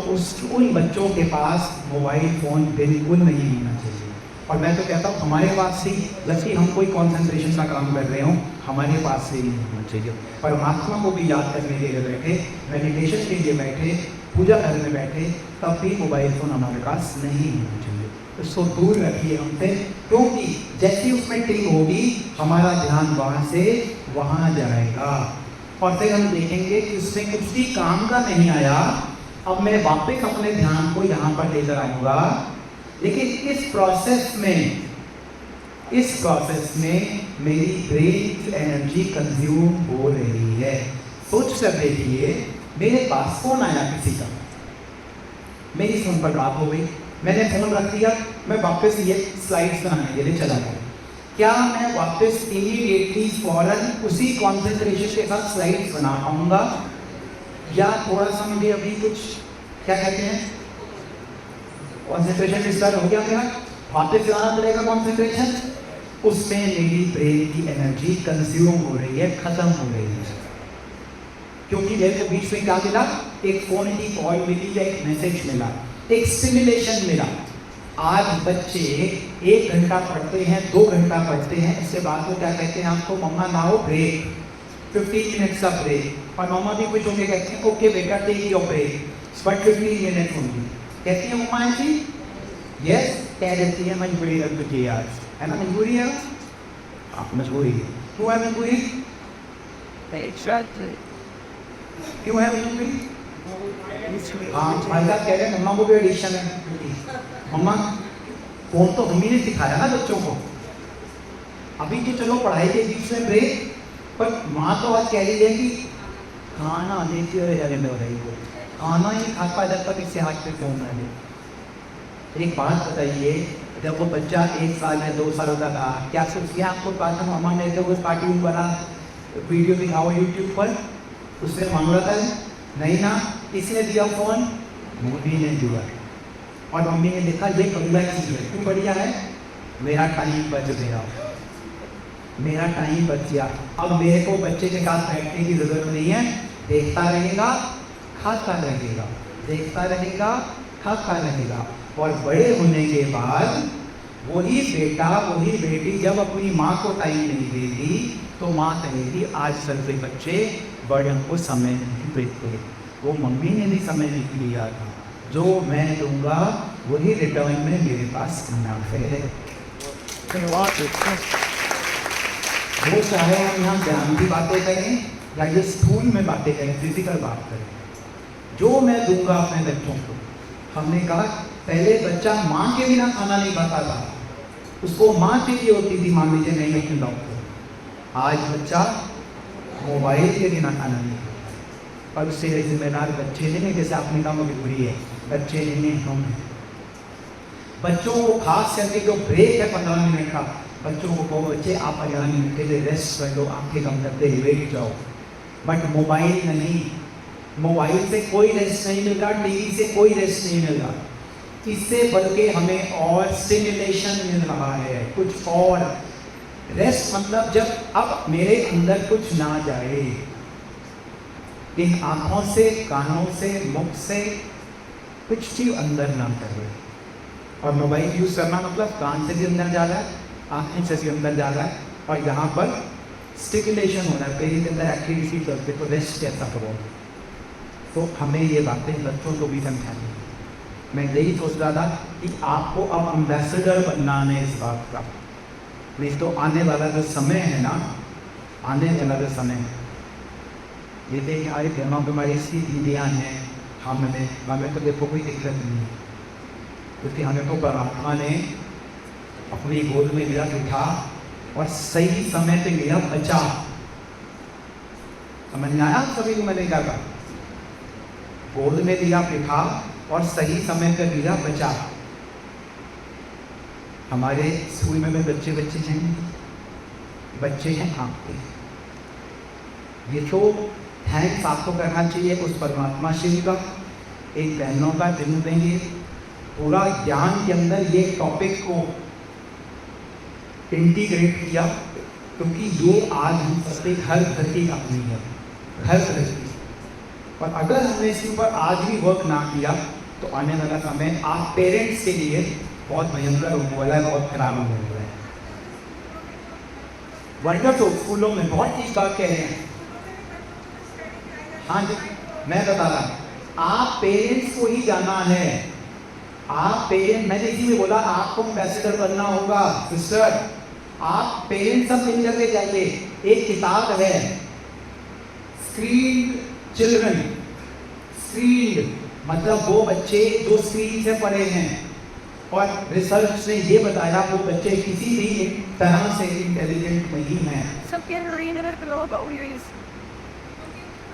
उन बच्चों के पास मोबाइल फ़ोन बिल्कुल नहीं होना चाहिए। और मैं तो कहता हूँ हमारे पास से, जबकि हम कोई कंसंट्रेशन का काम कर रहे हों, हमारे पास से ही नहीं होना चाहिए। परमात्मा को भी याद करने के लिए बैठे, मेडिटेशन के लिए बैठे, पूजा करने बैठे, तब भी मोबाइल फ़ोन हमारे पास नहीं होना चाहिए। उसको दूर रखिए हमसे, क्योंकि जैसी उसमें टिंग होगी हमारा ध्यान वहाँ से वहाँ जाएगा और फिर हम देखेंगे कि उसमें कुछ भी काम का नहीं आया। अब मैं वापस अपने ध्यान को यहाँ पर लेकर आऊँगा, लेकिन इस प्रोसेस में मेरी ब्रेन एनर्जी कंज्यूम हो रही है। सोच कर देखिए, मेरे पास फोन आया किसी का, मेरी फोन पर बात हो गई, मैंने फोन रख दिया, मैं वापस ये स्लाइड्स बनाने के लिए चला गया। क्या मैं वापस इमीडिएटली फौरन उसी कॉन्सेंट्रेशन के साथ स्लाइड्स बना पाऊंगा, या थोड़ा सा मुझे अभी कुछ क्या कहते हैं कॉन्सेंट्रेशन डिस्टर्ब हो गया मेरा, वापस लाना पड़ेगा कॉन्सेंट्रेशन? उसमें मेरी ब्रेन की एनर्जी कंज्यूम हो रही है, खत्म हो रही है। क्योंकि मेरे को बीच में क्या मिला? एक फोन की कॉल मिली या एक मैसेज मिला, एक स्टिमुलेशन मिला। आज बच्चे 1 घंटा पढ़ते हैं, 2 घंटा पढ़ते हैं, इसके बाद वो क्या कहते हैं आपको? मम्मा नाउ ब्रेक, 15 मिनट्स का ब्रेक। और मम्मा भी कुछ होंगे कहते हैं ओके बेटा take your break, but 15 minute होंगी। कहती है मम्मा जी? यस, कह देती है मजबूरी रख दीजिए आज, है ना? मजबूरी है, आप मजबूरी है। क्यों है मजबूरी? क्यों है मजबूरी? हाँ, भाई साहब कह रहे हैं मम्मा को भी एडिक्शन है। मम्मा फोन तो हम ही ने सिखाया ना बच्चों को। अभी तो चलो पढ़ाई के बीच में ब्रेक, पर माँ तो आज कह रही है कि खाना देती हो रही हो, खाना ही खा पाए जब तक इससे हाथ पे फोन रहे। एक बात बताइए, जब वो बच्चा 1 साल या 2 साल का था, क्या सोचिए आपको बात मामा ने तो उस कार्टून बना वीडियो दिखाओ यूट्यूब पर, उसने मांग रहा था? नहीं ना। किसने दिया फोन? मम्मी ने दिया। और मम्मी ने देखा ये बढ़िया चीज़ है। क्यों बढ़िया है? मेरा टाइम बच गया, मेरा टाइम बच गया। अब मेरे को बच्चे के साथ बैठने की ज़रूरत नहीं है, देखता रहेगा, खाता रहेगा, देखता रहेगा, खाता रहेगा। और बड़े होने के बाद वही बेटा वही बेटी जब अपनी माँ को टाइम नहीं देगी तो माँ कहेगी आजकल के बच्चे बड़ों को समय नहीं देते, वो मम्मी ने भी समय नहीं लिया था, जो मैं दूंगा वही रिटर्न में मेरे पास मुनाफे है। वो चाहे हम यहाँ ज्ञान की बातें करें या ये स्कूल में बातें करें, फिजिकल बात करें, जो मैं दूंगा अपने बच्चों को। हमने कहा पहले बच्चा माँ के बिना खाना नहीं खाता था, उसको माँ चाहिए होती थी, मान लीजिए नहीं मैं डॉक्टर। आज बच्चा मोबाइल के बिना खाना नहीं खाता, और उससे जिम्मेदार बच्चे नहीं है, जैसे आपने कहा मजबूरी है, बच्चे नहीं है, हम हैं। बच्चों को खास करके जो ब्रेक है 15 मिनट का, बच्चों को कहो बच्चे आप 15 मिनट के लिए रेस्ट कर लो, आंखें कम करते हुए बैठ जाओ, बट मोबाइल नहीं। मोबाइल से कोई रेस्ट नहीं मिल रहा, टीवी से कोई रेस्ट नहीं मिल रहा, इससे बल्कि हमें और स्टिमुलेशन मिल रहा है, कुछ और। रेस्ट मतलब जब अब मेरे अंदर कुछ ना जाए, इन आँखों से, कानों से, मुख से कुछ चीज अंदर ना करे। और मोबाइल यूज़ करना मतलब कान से भी अंदर जा रहा है, आँखें से भी अंदर जा रहा है, और यहाँ पर स्टिमुलेशन हो रहा है, पेट के अंदर एक्टिविटी करते, तो रेस्ट कैसा करो। तो हमें ये बातें बच्चों को भी समझानी। मैं यही सोच रहा था कि आपको अब एम्बेसडर बनना है इस बात का, नहीं तो आने वाला जो समय है ना, आने वाला जो समय है, ये देखिए हमारे घरों पर हमारी ऐसी दीदियाँ हैं, हमें तो देखो कोई दिक्कत नहीं है, क्योंकि हमें तो परमात्मा ने अपनी गोद में लिया था, और सही समय पे लिया बचा। समझ में आया सभी को मैंने क्या कहा? गोद में लिया बिठा और सही समय पे लिया बचा। हमारे स्कूल में बच्चे हैं, बच्चे हैं आपके। ये तो थैंक्स आपको करना चाहिए उस परमात्मा शिव का। एक बहनों का दिन देंगे, पूरा ज्ञान के अंदर ये टॉपिक को इंटीग्रेट किया, क्योंकि ये आज हम सबके घर घर की कहानी है, घर घर की। और अगर हमने इसके ऊपर आज भी वर्क ना किया तो आने वाला समय आप पेरेंट्स के लिए बहुत भयंकर होने वाला है, बहुत खराब होने वाला है। वर्कर तो स्कूलों में बहुत चीज बात कह रहे हैं। हाँ जी, मैं बता रहा हूँ, आप पेरेंट्स को ही जाना है। आप पेरेंट, मैंने इसी में बोला आपको एम्बेसडर बनना होगा सिस्टर। आप पेरेंट्स सब मिल करके जाइए। एक किताब है स्क्रीन चिल्ड्रन, स्क्रीन मतलब वो बच्चे जो स्क्रीन से पढ़े हैं, और रिसर्च ने ये बताया वो बच्चे किसी भी तरह से इंटेलिजेंट नहीं हैं।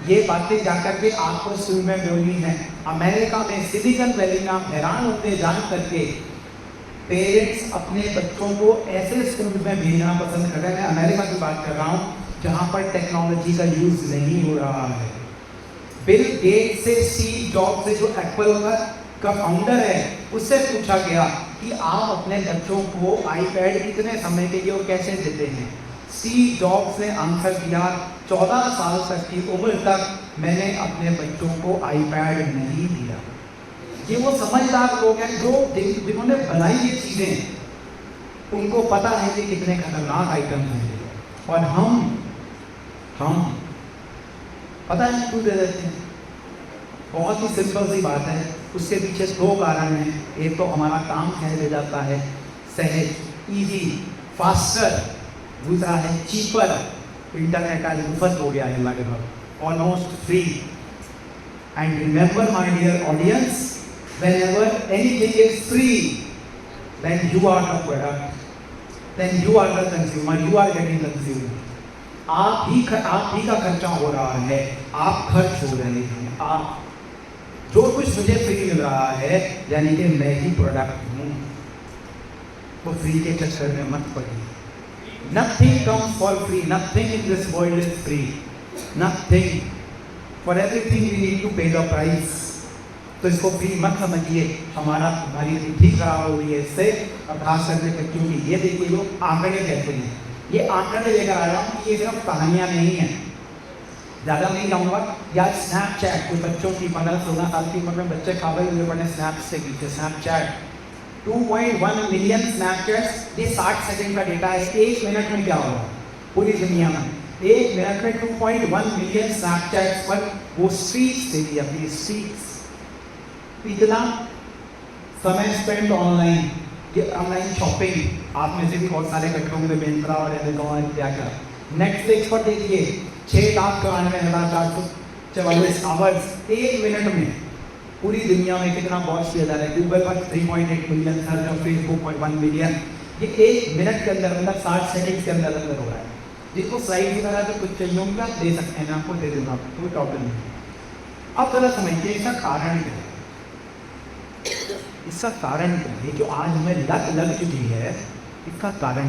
ये बातें जाकर के आपको स्कूल में बोलनी है। अमेरिका में सिलिकॉन वैली में आप हैरान होते जान करके पेरेंट्स अपने बच्चों को ऐसे स्कूल में भेजना पसंद कर रहे हैं। अमेरिका की बात कर रहा हूँ जहाँ पर टेक्नोलॉजी का यूज नहीं हो रहा है। बिल गेट्स से, स्टीव जॉब्स से, जो एप्पल का फाउंडर है, उससे पूछा गया कि आप अपने बच्चों को आईपैड कितने समय के लिए और कैसे देते हैं। स्टीव जॉब्स ने आंसर दिया 14 साल तक की उम्र तक मैंने अपने बच्चों को आईपैड नहीं दिया। ये वो समझदार लोग हैं जो जिन्होंने बनाई ये चीज़ें, उनको पता है कि कितने खतरनाक आइटम हैं। और हम पता है क्यों दे देते हैं? बहुत ही सिंपल सी बात है। उसके पीछे 2 कारण हैं। एक तो हमारा काम सहज हो जाता है, सहज, इजी, फास्टर। दूसरा है चीपर। इंटरनेट आज मुफ्त हो गया है लगभग, almost free. And remember my dear audience, whenever anything is free, then you are the product, then you are the consumer, you are getting consumed. आप ही का खर्चा हो रहा है, आप खर्च हो रहे हैं। आप जो कुछ मुझे फ्री मिल रहा है यानी कि मैं ही प्रोडक्ट हूँ, तो फ्री के चक्कर में मत पड़िए। Nothing comes for free, nothing in this world is free, nothing. For everything we need to pay the price. तो इसको फ्री मत समझिए। हमारी बुद्धि खराब हो रही है इससे। और खास करके बच्चों की ये देखिए जो आंकड़े कहते हैं, ये आंकड़े लेकर आ रहा हूँ, ये सिर्फ कहानियाँ नहीं हैं। ज़्यादा नहीं कहूँगा। या स्नैपचैट, कुछ बच्चों की 15-16 साल की उम्र में बच्चे खाबे हुए पड़े स्नैप से पीछे। स्नैपचैट 2.1 मिलियन स्नैपचैट्स, ये 60 सेकंड का डेटा है। 1 मिनट में क्या होगा पूरी दुनिया में? 1 मिनट में 2.1 मिलियन स्नैपचैट्स पर वो स्ट्रीट्स देखिए, अपनी स्ट्रीट्स। इतना समय स्पेंड ऑनलाइन, ये ऑनलाइन शॉपिंग। आप में से भी बहुत सारे बच्चों में मिंत्रा और अमेज़न क्या क्या नेटफ्लिक्स पर देखिए 6,94,444 आवर्स 1 मिनट में। पूरी दुनिया में कितना वॉच किया जा रहा है? गूगल पर 3.8 मिलियन सर्च और फेसबुक पर 1 मिलियन। ये 1 मिनट के अंदर मतलब 60 सेकंड के अंदर अंदर हो रहा है। जिसको स्लाइड की तरह से कुछ चाहिए होगा दे सकते हैं, आपको दे दूँगा, कोई प्रॉब्लम नहीं। अब जरा समझिए इसका कारण क्या है। इसका कारण क्या है जो आज हमें लग चुकी है? इसका कारण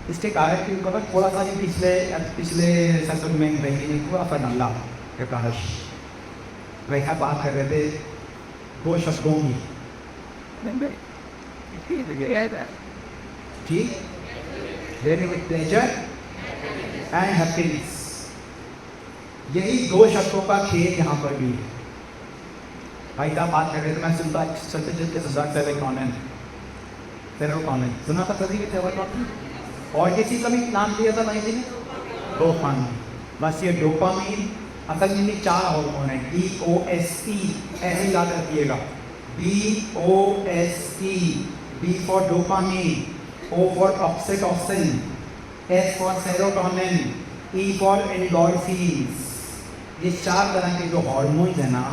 इसके कारण के ऊपर थोड़ा सा ही पिछले सेशन में रही थोड़ा सा डाला प्रकाश वैसा बात कर रहे थे 2 शब्दों की। ठीक, देने विद प्लेजर एंड हैप्पीनेस, यही 2 शब्दों का खेल यहाँ पर भी है। भाई साहब बात कर रहे थे, मैं सुनता चलते सेरोटोनिन सुना था सभी के सेरोटोनिन, और किसी का भी नाम दिया था भाई जी ने, डोपामीन। बस ये डोपामीन असल में 4 हार्मोन है, DOSE ऐसे याद रखिएगा, DOSE, D for dopamine, O for oxytocin, S for serotonin, E for endorphins. ये 4 तरह के जो हार्मोन्स हैं ना,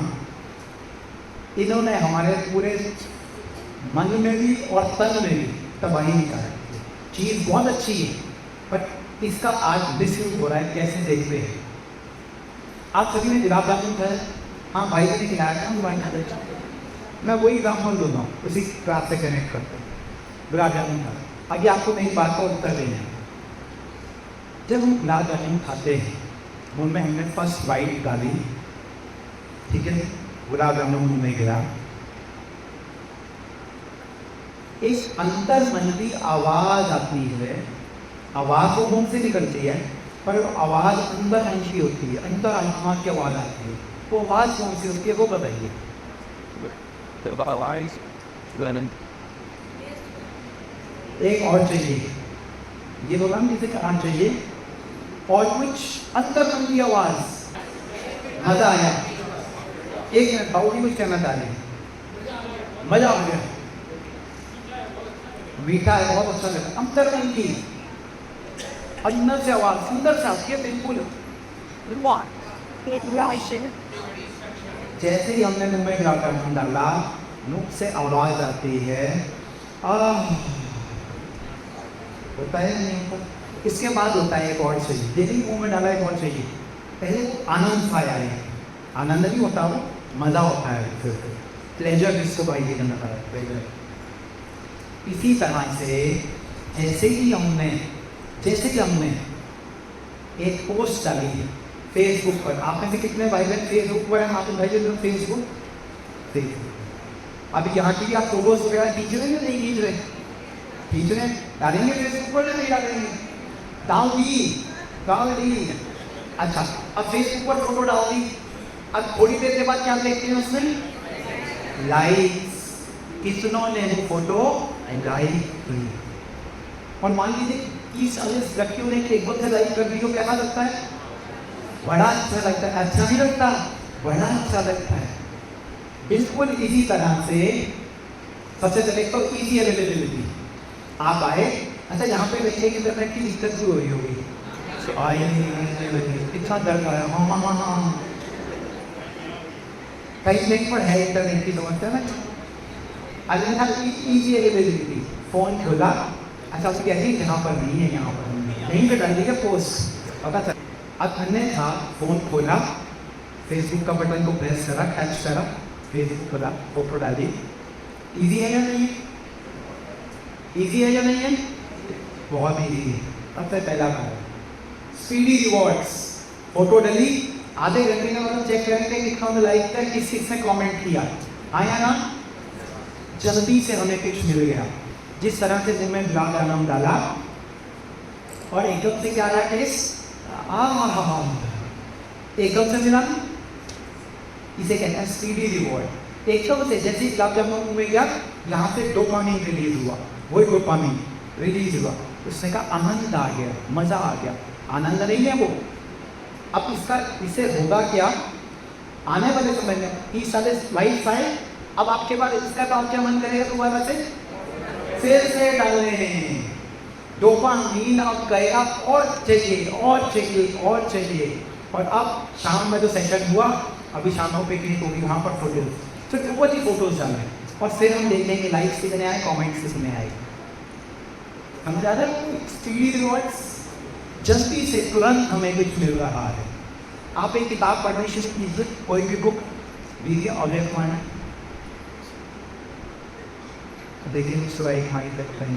इन्होंने हमारे पूरे मन में भी और तन में भी तबाही निकाली। चीज़ बहुत अच्छी है, बट इसका आज मिसयूज हो रहा है, कैसे देखते हैं। आप सभी ने गुलाब जामुन खाया? हाँ भाई ने खिलाया था, हम खाते। मैं वही एग्जाम्पल दूंगा हूँ, उसी क्लास से कनेक्ट करते हैं। गुलाब जामुन खा, आगे आपको मेरी बात का उत्तर देना है। जब हम गुलाब जामुन खाते हैं, मुँह में हमने फर्स्ट बाइट डाली, ठीक है, गुलाब जामुन मुँह में गिरा, एक अंतर्मनवी आवाज आती है। आवाज तो मुंह से निकलती है, पर आवाज अंदर मन की होती है, अंदर आत्मा की आवाज आती है। वो आवाज कौन सी होती है, वो बताइए। एक और चाहिए, ये बोला किसे कहना चाहिए, और कुछ अंतर्मनवी आवाज। मजा आया? एक मिनट, बाबू जी कुछ कहना चाह रहे हैं? मजा आ गया, मीठा है, बहुत अच्छा लगा। अंतर्मन की अंदर से आवाज सुंदर से आती है, बिल्कुल। जैसे ही हमने मुंह में गुलाब जामुन डाला, मुंह से आवाज आती है, होता है नहीं होता? इसके बाद होता है एक और चाहिए, जैसे ही मुंह में डाला एक और चाहिए। पहले वो आनंद सा आया है, आनंद नहीं होता, वो मजा होता है, फिर प्लेजर जिसको भाई करना था, प्लेजर। इसी तरह से जैसे ही हमने एक पोस्ट डाली है फेसबुक पर, आप में से कितने भाई बहन फेसबुक पर हैं? आप भाई बहन फेसबुक, अभी यहाँ की भी आप फोटोज वगैरह खींच रहे हैं, नहीं खींच रहे? खींच रहे हैं, डालेंगे फेसबुक पर, नहीं डालेंगे? डाल दी। अच्छा, अब फेसबुक पर फोटो डाल दी, अब थोड़ी देर के बाद क्या देखते हैं उसमें? लाइक्स, कितनों ने वो फोटो लाइक की। और मान लीजिए 30-40 व्यक्तियों ने एक बार लाइक कर दिया, कैसा लगता है? बड़ा अच्छा लगता है। अच्छा नहीं लगता? बड़ा अच्छा लगता है। बिल्कुल इसी तरह से सबसे पहले तो इजी अवेलेबिलिटी, आप आए, अच्छा यहाँ पे देखिए इंटरनेट की दिक्कत भी हो रही होगी, इतना दर्द आया, हाँ, कहीं नहीं पर है इंटरनेट की समस्या ना। इजी अवेलेबिलिटी, फोन खोला, अच्छा उसकी कहती है यहाँ पर नहीं है, यहाँ पर नहीं है, यहीं पर डाल दीजिए पोस्ट, पता चल। अब हमने था फोन खोला, फेसबुक का बटन को प्रेस करा, कैच करा, फेसबुक खोला, फोटो डाली। इजी है या नहीं है? इजी है या नहीं है? बहुत इजी है। सबसे पहला कारण स्पीडी रिवॉर्ड्स, फोटो डाली, आधे घंटे में मतलब चेक करेंगे कितना लाइक था, किसने कमेंट किया, आया ना, जल्दी से हमें कुछ मिल गया। जिस तरह से जिनमें गुलाब जामुन डाला और एकदम से क्या आया टेस्ट, एकदम से मिला, इसे कहते हैं स्पीडी रिवॉर्ड। एकदम से जैसे गुलाब जामुन में गया, यहाँ से डोपामिन रिलीज हुआ, वही डोपामिन रिलीज हुआ, उसने कहा आनंद आ गया, मजा आ गया। आनंद नहीं है वो, अब इससे होगा क्या, आने वाले समय में 30 साल लाइफ आए, अब आपके पास इसका काम क्या मन करेगा दोबारा से फिर से डालने हैं डोपामिन। अब गया और चाहिए और चाहिए और चाहिए, और अब शाम में जो सेशन हुआ, अभी शाम को पिकनिक होगी, वहाँ पर फोटोज, फिर बहुत ही फोटोज डालें, और फिर हम देख लेंगे लाइक्स कितने आए, कमेंट्स कितने आए। हम ज़्यादा स्पीडी रिवॉर्ड्स, जल्दी से तुरंत हमें कुछ मिल रहा है। आप एक किताब पढ़ने शुरू कीजिए, कोई भी बुक लीजिए और एक माना, देखिए सुबह एक माइल तक कहीं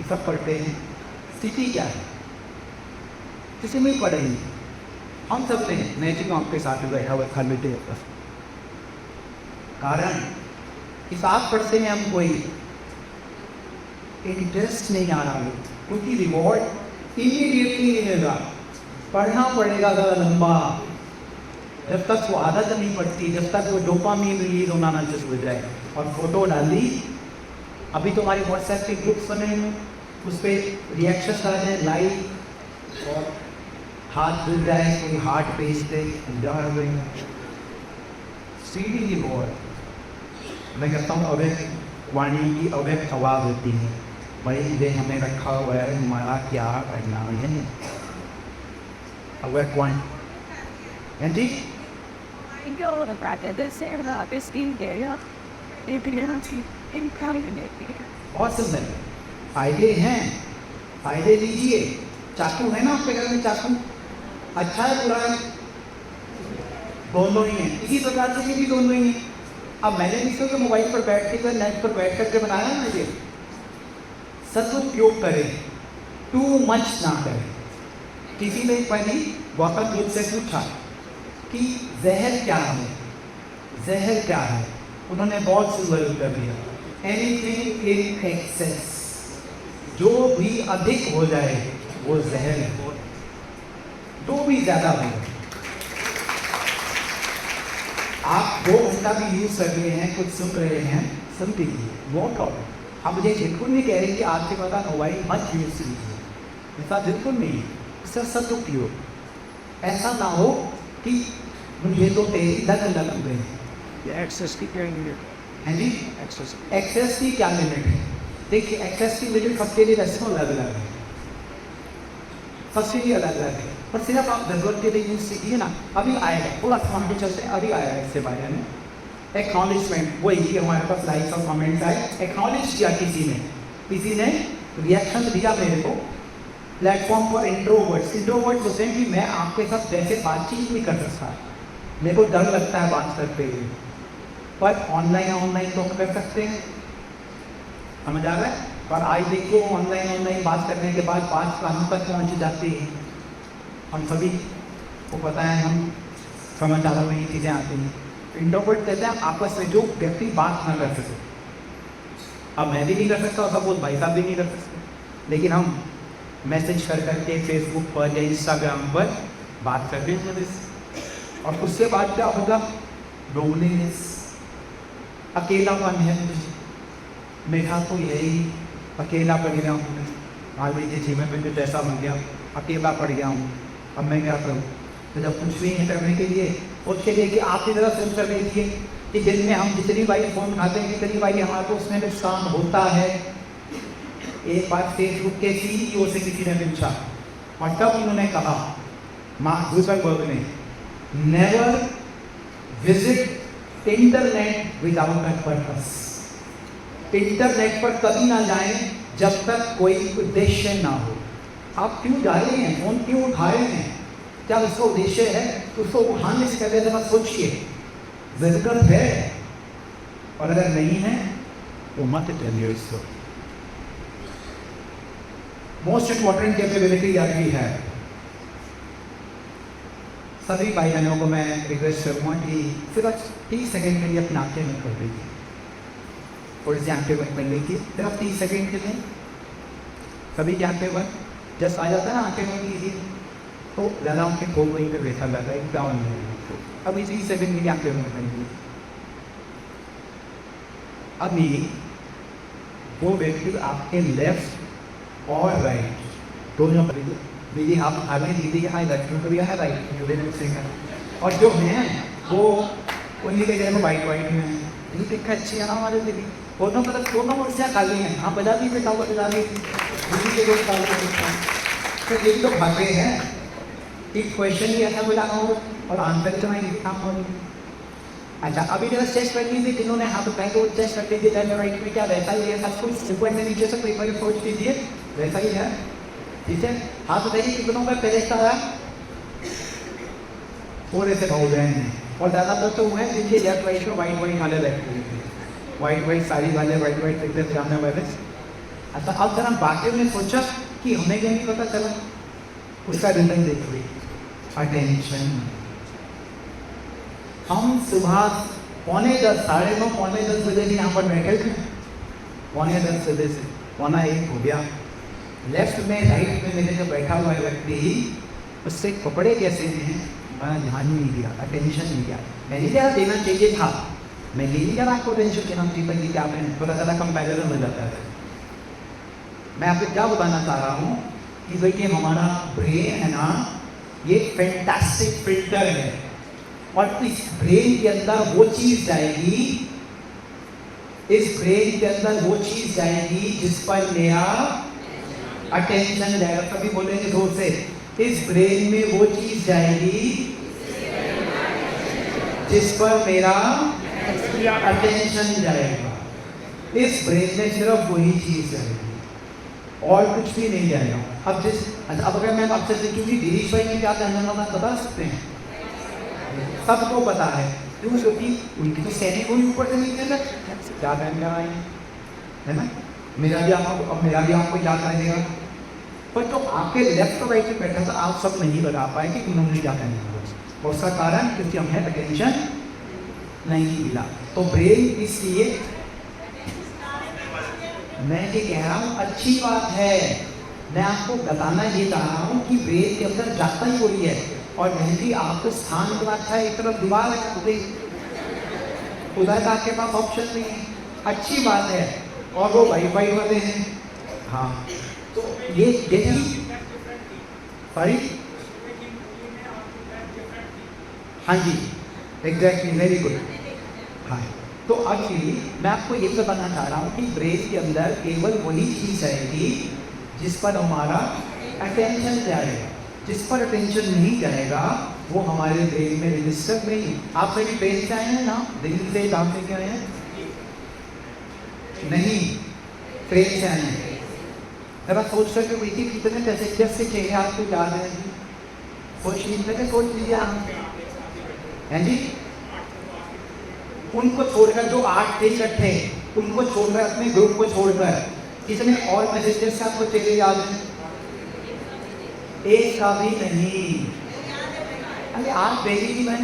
सब पढ़ते हैं। स्थिति क्या है? किसी में पढ़ेंगे, हम सब ने मैं जी आपके साथ बैठा हुआ खाली थे, कारण किताब पढ़ते हैं हम, कोई इंटरेस्ट नहीं आ रहा है, क्योंकि रिवॉर्ड इमीडिएटली मिलेगा, पढ़ना पड़ेगा ज़्यादा लंबा, जब तक वो आदत नहीं पड़ती, जब तक वो डोपामिन रिलीज होना ना शुरू हो जाए। और फोटो डाली, अभी तो हमारे व्हाट्सएप के ग्रुप्स बने हैं, उस पर रिएक्शन आ जाए, लाइक और हाथ धुल जाए, कोई हार्ट भेज दे, सीधी रिवॉर्ड। मैं कहता हूँ अवैध वाणी की अवैध आवाज़ होती है, भाई ये हमें रखा हुआ है, हमारा क्या करना है, अवैध वाणी है जी। बहुत सुंदर, फायदे हैं, फायदे लीजिए। चाकू है ना आपके घर में? चाकू अच्छा है बुरा है? दोनों ही हैं। इसी प्रकार से ये भी दोनों ही हैं। अब मैंने इसको तो मोबाइल पर बैठ के नेट पर बैठ करके बनाया ना, ये सदुपयोग करें, टू मच ना करें। किसी ने पहले गौतम बुद्ध से पूछा कि जहर क्या है, जहर क्या है? उन्होंने बहुत सुंदर उत्तर दिया, एनीथिंग इन एक्सेस, जो भी अधिक हो जाए वो जहर है, जो भी ज्यादा हो। आप 2 घंटा भी यूज कर रहे हैं, कुछ सुन रहे हैं, सुन लीजिए, नो प्रॉब्लम। हम मुझे बिल्कुल नहीं कह रहे कि आज के बाद मोबाइल मत यूज कीजिए, ऐसा बिल्कुल नहीं। इसका सदुपयोग ऐसा ना हो कि मुझे तो तेरी लगन लग गई। ये एक्सेस की क्या लिमिट है जी? एक्सेस एक्सेस की क्या लिमिट है? देखिए, एक्सेस की लिमिट सबके लिए वैसे अलग अलग है, सबसे लिए अलग अलग है, पर सिर्फ आप जरूरत के लिए यूज कीजिए ना। अभी आएगा थोड़ा सा के चलते, अभी आया है इससे बारे में एक्नॉलेजमेंट। वही हमारे पास लाइक्स और कमेंट्स आए, एक्नॉलेज किया किसी ने रिएक्शन दिया मेरे को प्लेटफॉर्म पर। इंट्रोवर्ट्स होते हैं कि मैं आपके साथ वैसे बातचीत नहीं कर सकता, मेरे को डर लगता है बात करते हुए, पर ऑनलाइन तो कर सकते हैं, समझ आ रहा है? पर आज देखो ऑनलाइन बात करने के बाद बात कहाँ तक पहुँच जाती है, हम सभी को पता है, हम समाचारों में ये चीज़ें आती हैं। इंट्रोवर्ट कहते हैं आपस में जो व्यक्ति बात ना कर सके। अब मैं भी नहीं कर सकता और सपोज भाई साहब भी नहीं कर सकते, लेकिन हम मैसेज कर करके फेसबुक पर या इंस्टाग्राम पर बात करते हैं, और उससे बाद क्या होगा? लोनलीनेस, अकेलापन है। मेरा तो यही अकेला पड़ गया हूँ, मान लीजिए जीवन में कुछ ऐसा हो गया, अकेला पड़ गया हूँ, अब मैं क्या करूँ? तो जब कुछ भी नहीं करने के लिए, उसके लिए कि आपकी तरह सोच कर लीजिए कि दिन में हम जितनी बारी फ़ोन खाते हैं, जितनी बारी हमारा तो उसमें नुकसान होता है। एक बार फेसबुक के CEO से किसी ने पूछा, और तब उन्होंने कहा, मार्क जुकरबर्ग ने, never visit internet without a purpose. Internet पर कभी ना जाएं जब तक कोई उद्देश्य ना हो। आप क्यों जा रहे हैं, फोन क्यों उठा रहे हैं? क्या उसका उद्देश्य है? उसको उठाने से पहले जरा सोचिए, जरूरत है, और अगर नहीं है तो मत चलिए। इसको मोस्ट इम्पॉर्टेंट कैपेबिलिटी याद है। सभी भाई बहनों को मैं रिक्वेस्ट करूँगा कि सिर्फ 30 सेकेंड के लिए अपने आंखें बंद कर दीजिए, थोड़ी सी आंखें बंद कर लीजिए, सिर्फ 30 सेकेंड के लिए सभी की आंखें बंद। जस्ट आ जाता है ना आंखें बंद कीजिए, तो ज़्यादा आंखें खोल वहीं पर बैठा जाता है, डाउन नहीं। अभी 30 सेकेंड के लिए आंखें बंद करिए। अभी वो व्यक्ति आपके लेफ्ट और राइट दोनों दीदी आप आगे दीदी हाई राइट भी है राइट, और जो हैं वो उन्हीं के जगह वाइट में है। ये देखा अच्छी है हमारे दीदी, दोनों मतलब दोनों मुर्सियाँ खाली हैं। हाँ बजा दी बेटा, वो बजा दी दीदी के दोस्त तो ये तो भागे हैं। एक क्वेश्चन भी ऐसा बोला और आंसर तो मैं लिखा हूँ। अच्छा अभी जरा चेस्ट कर लीजिए, जिन्होंने हाथ उठाए तो चेस्ट कर लीजिए, लेफ्ट राइट में क्या वैसा ही है सब कुछ। सिक्वेंस से नीचे से पेपर सोच लीजिए, वैसा ही है, ठीक है। हाथ उठाइए, कितनों का पहले का है थोड़े से भाव गए हैं, और ज़्यादातर तो हुए देखिए लेफ्ट राइट में वाइट वाले रहते हैं, वाइट साड़ी वाले वाइट एकदम जाने वाले। अच्छा अब जरा बाकी ने सोचा कि हमें क्या नहीं पता चला, उसका रिजल्ट देखिए, अटेंशन। हम सुबह 9:45 9:30 10 बजे से यहाँ पर बैठे थे, 9:45 बजे से 9:45 हो गया। लेफ्ट में राइट में मेरे जो बैठा हुआ है व्यक्ति, उससे कपड़े कैसे हैं मैं ध्यान नहीं दिया, अटेंशन नहीं दिया। मैंने क्या देना चाहिए था, मैं ले लिया आपको टेंशन के नाम की बंदी क्या मैंने थोड़ा ज़्यादा कंपेरिजन हो जाता है। मैं आपको क्या बताना चाह रहा हूँ कि देखिए हमारा ब्रेन है ना, ये फैंटास्टिक फिल्टर है, और इस ब्रेन के अंदर वो चीज़ जाएगी, इस ब्रेन के अंदर वो चीज़ जाएगी जिस पर मेरा अटेंशन जाएगा। कभी बोलेंगे जोर से, इस ब्रेन में वो चीज़ जाएगी जिस पर मेरा अटेंशन जाएगा। इस ब्रेन में सिर्फ वही चीज़ जाएगी। और कुछ भी नहीं जाएगा। अब अगर मैं आपसे पूछूंगी गिरीश भाई ने क्या कहना था, बता सकते हैं? सबको पता है, क्यों? क्योंकि उनकी तो सैनिक कोई ऊपर से नहीं चल क्या पहन कर आए है ना। मेरा भी आपको याद आएगा, पर जो आपके लेफ्ट और राइट में बैठा था आप सब नहीं बता पाए कि उन्होंने क्या कहना था। उसका कारण क्योंकि हमें अटेंशन नहीं मिला। तो ब्रेन इसलिए मैं ये कह रहा हूँ अच्छी बात है, मैं आपको बताना ये चाह रहा हूँ कि ब्रेन के अंदर जाता ही वही है। और बहन जी आपको स्थान को रखा है, एक तरफ दीवार है, उधर का आपके पास ऑप्शन नहीं है, अच्छी बात है। और वो वाईफाई वाले हैं, हाँ तो ये सॉरी, हाँ जी एग्जैक्टली, वेरी गुड। हाँ तो एक्चुअली मैं आपको ये बताना चाह रहा हूँ कि ब्रेन के अंदर केवल वही चीज़ रहेगी जिस पर हमारा अटेंशन जाएगा। जिस पर अटेंशन नहीं जाएगा वो हमारे ब्रेन में रजिस्टर नहीं। आप सभी ब्रेन से आए हैं ना, दिल्ली से काम से क्या आए हैं? नहीं, ट्रेन से आए हैं। जरा सोच सकते हो कि कितने पैसेंजर से चेहरे आपको याद है? सोच लीजिए आप, हैं जी। उनको छोड़कर जो 8 थे इकट्ठे, उनको छोड़कर अपने ग्रुप को छोड़कर कितने और पैसेंजर्स से आपको चेहरे याद है? एक का भी नहीं। अरे आप बेबी की बहन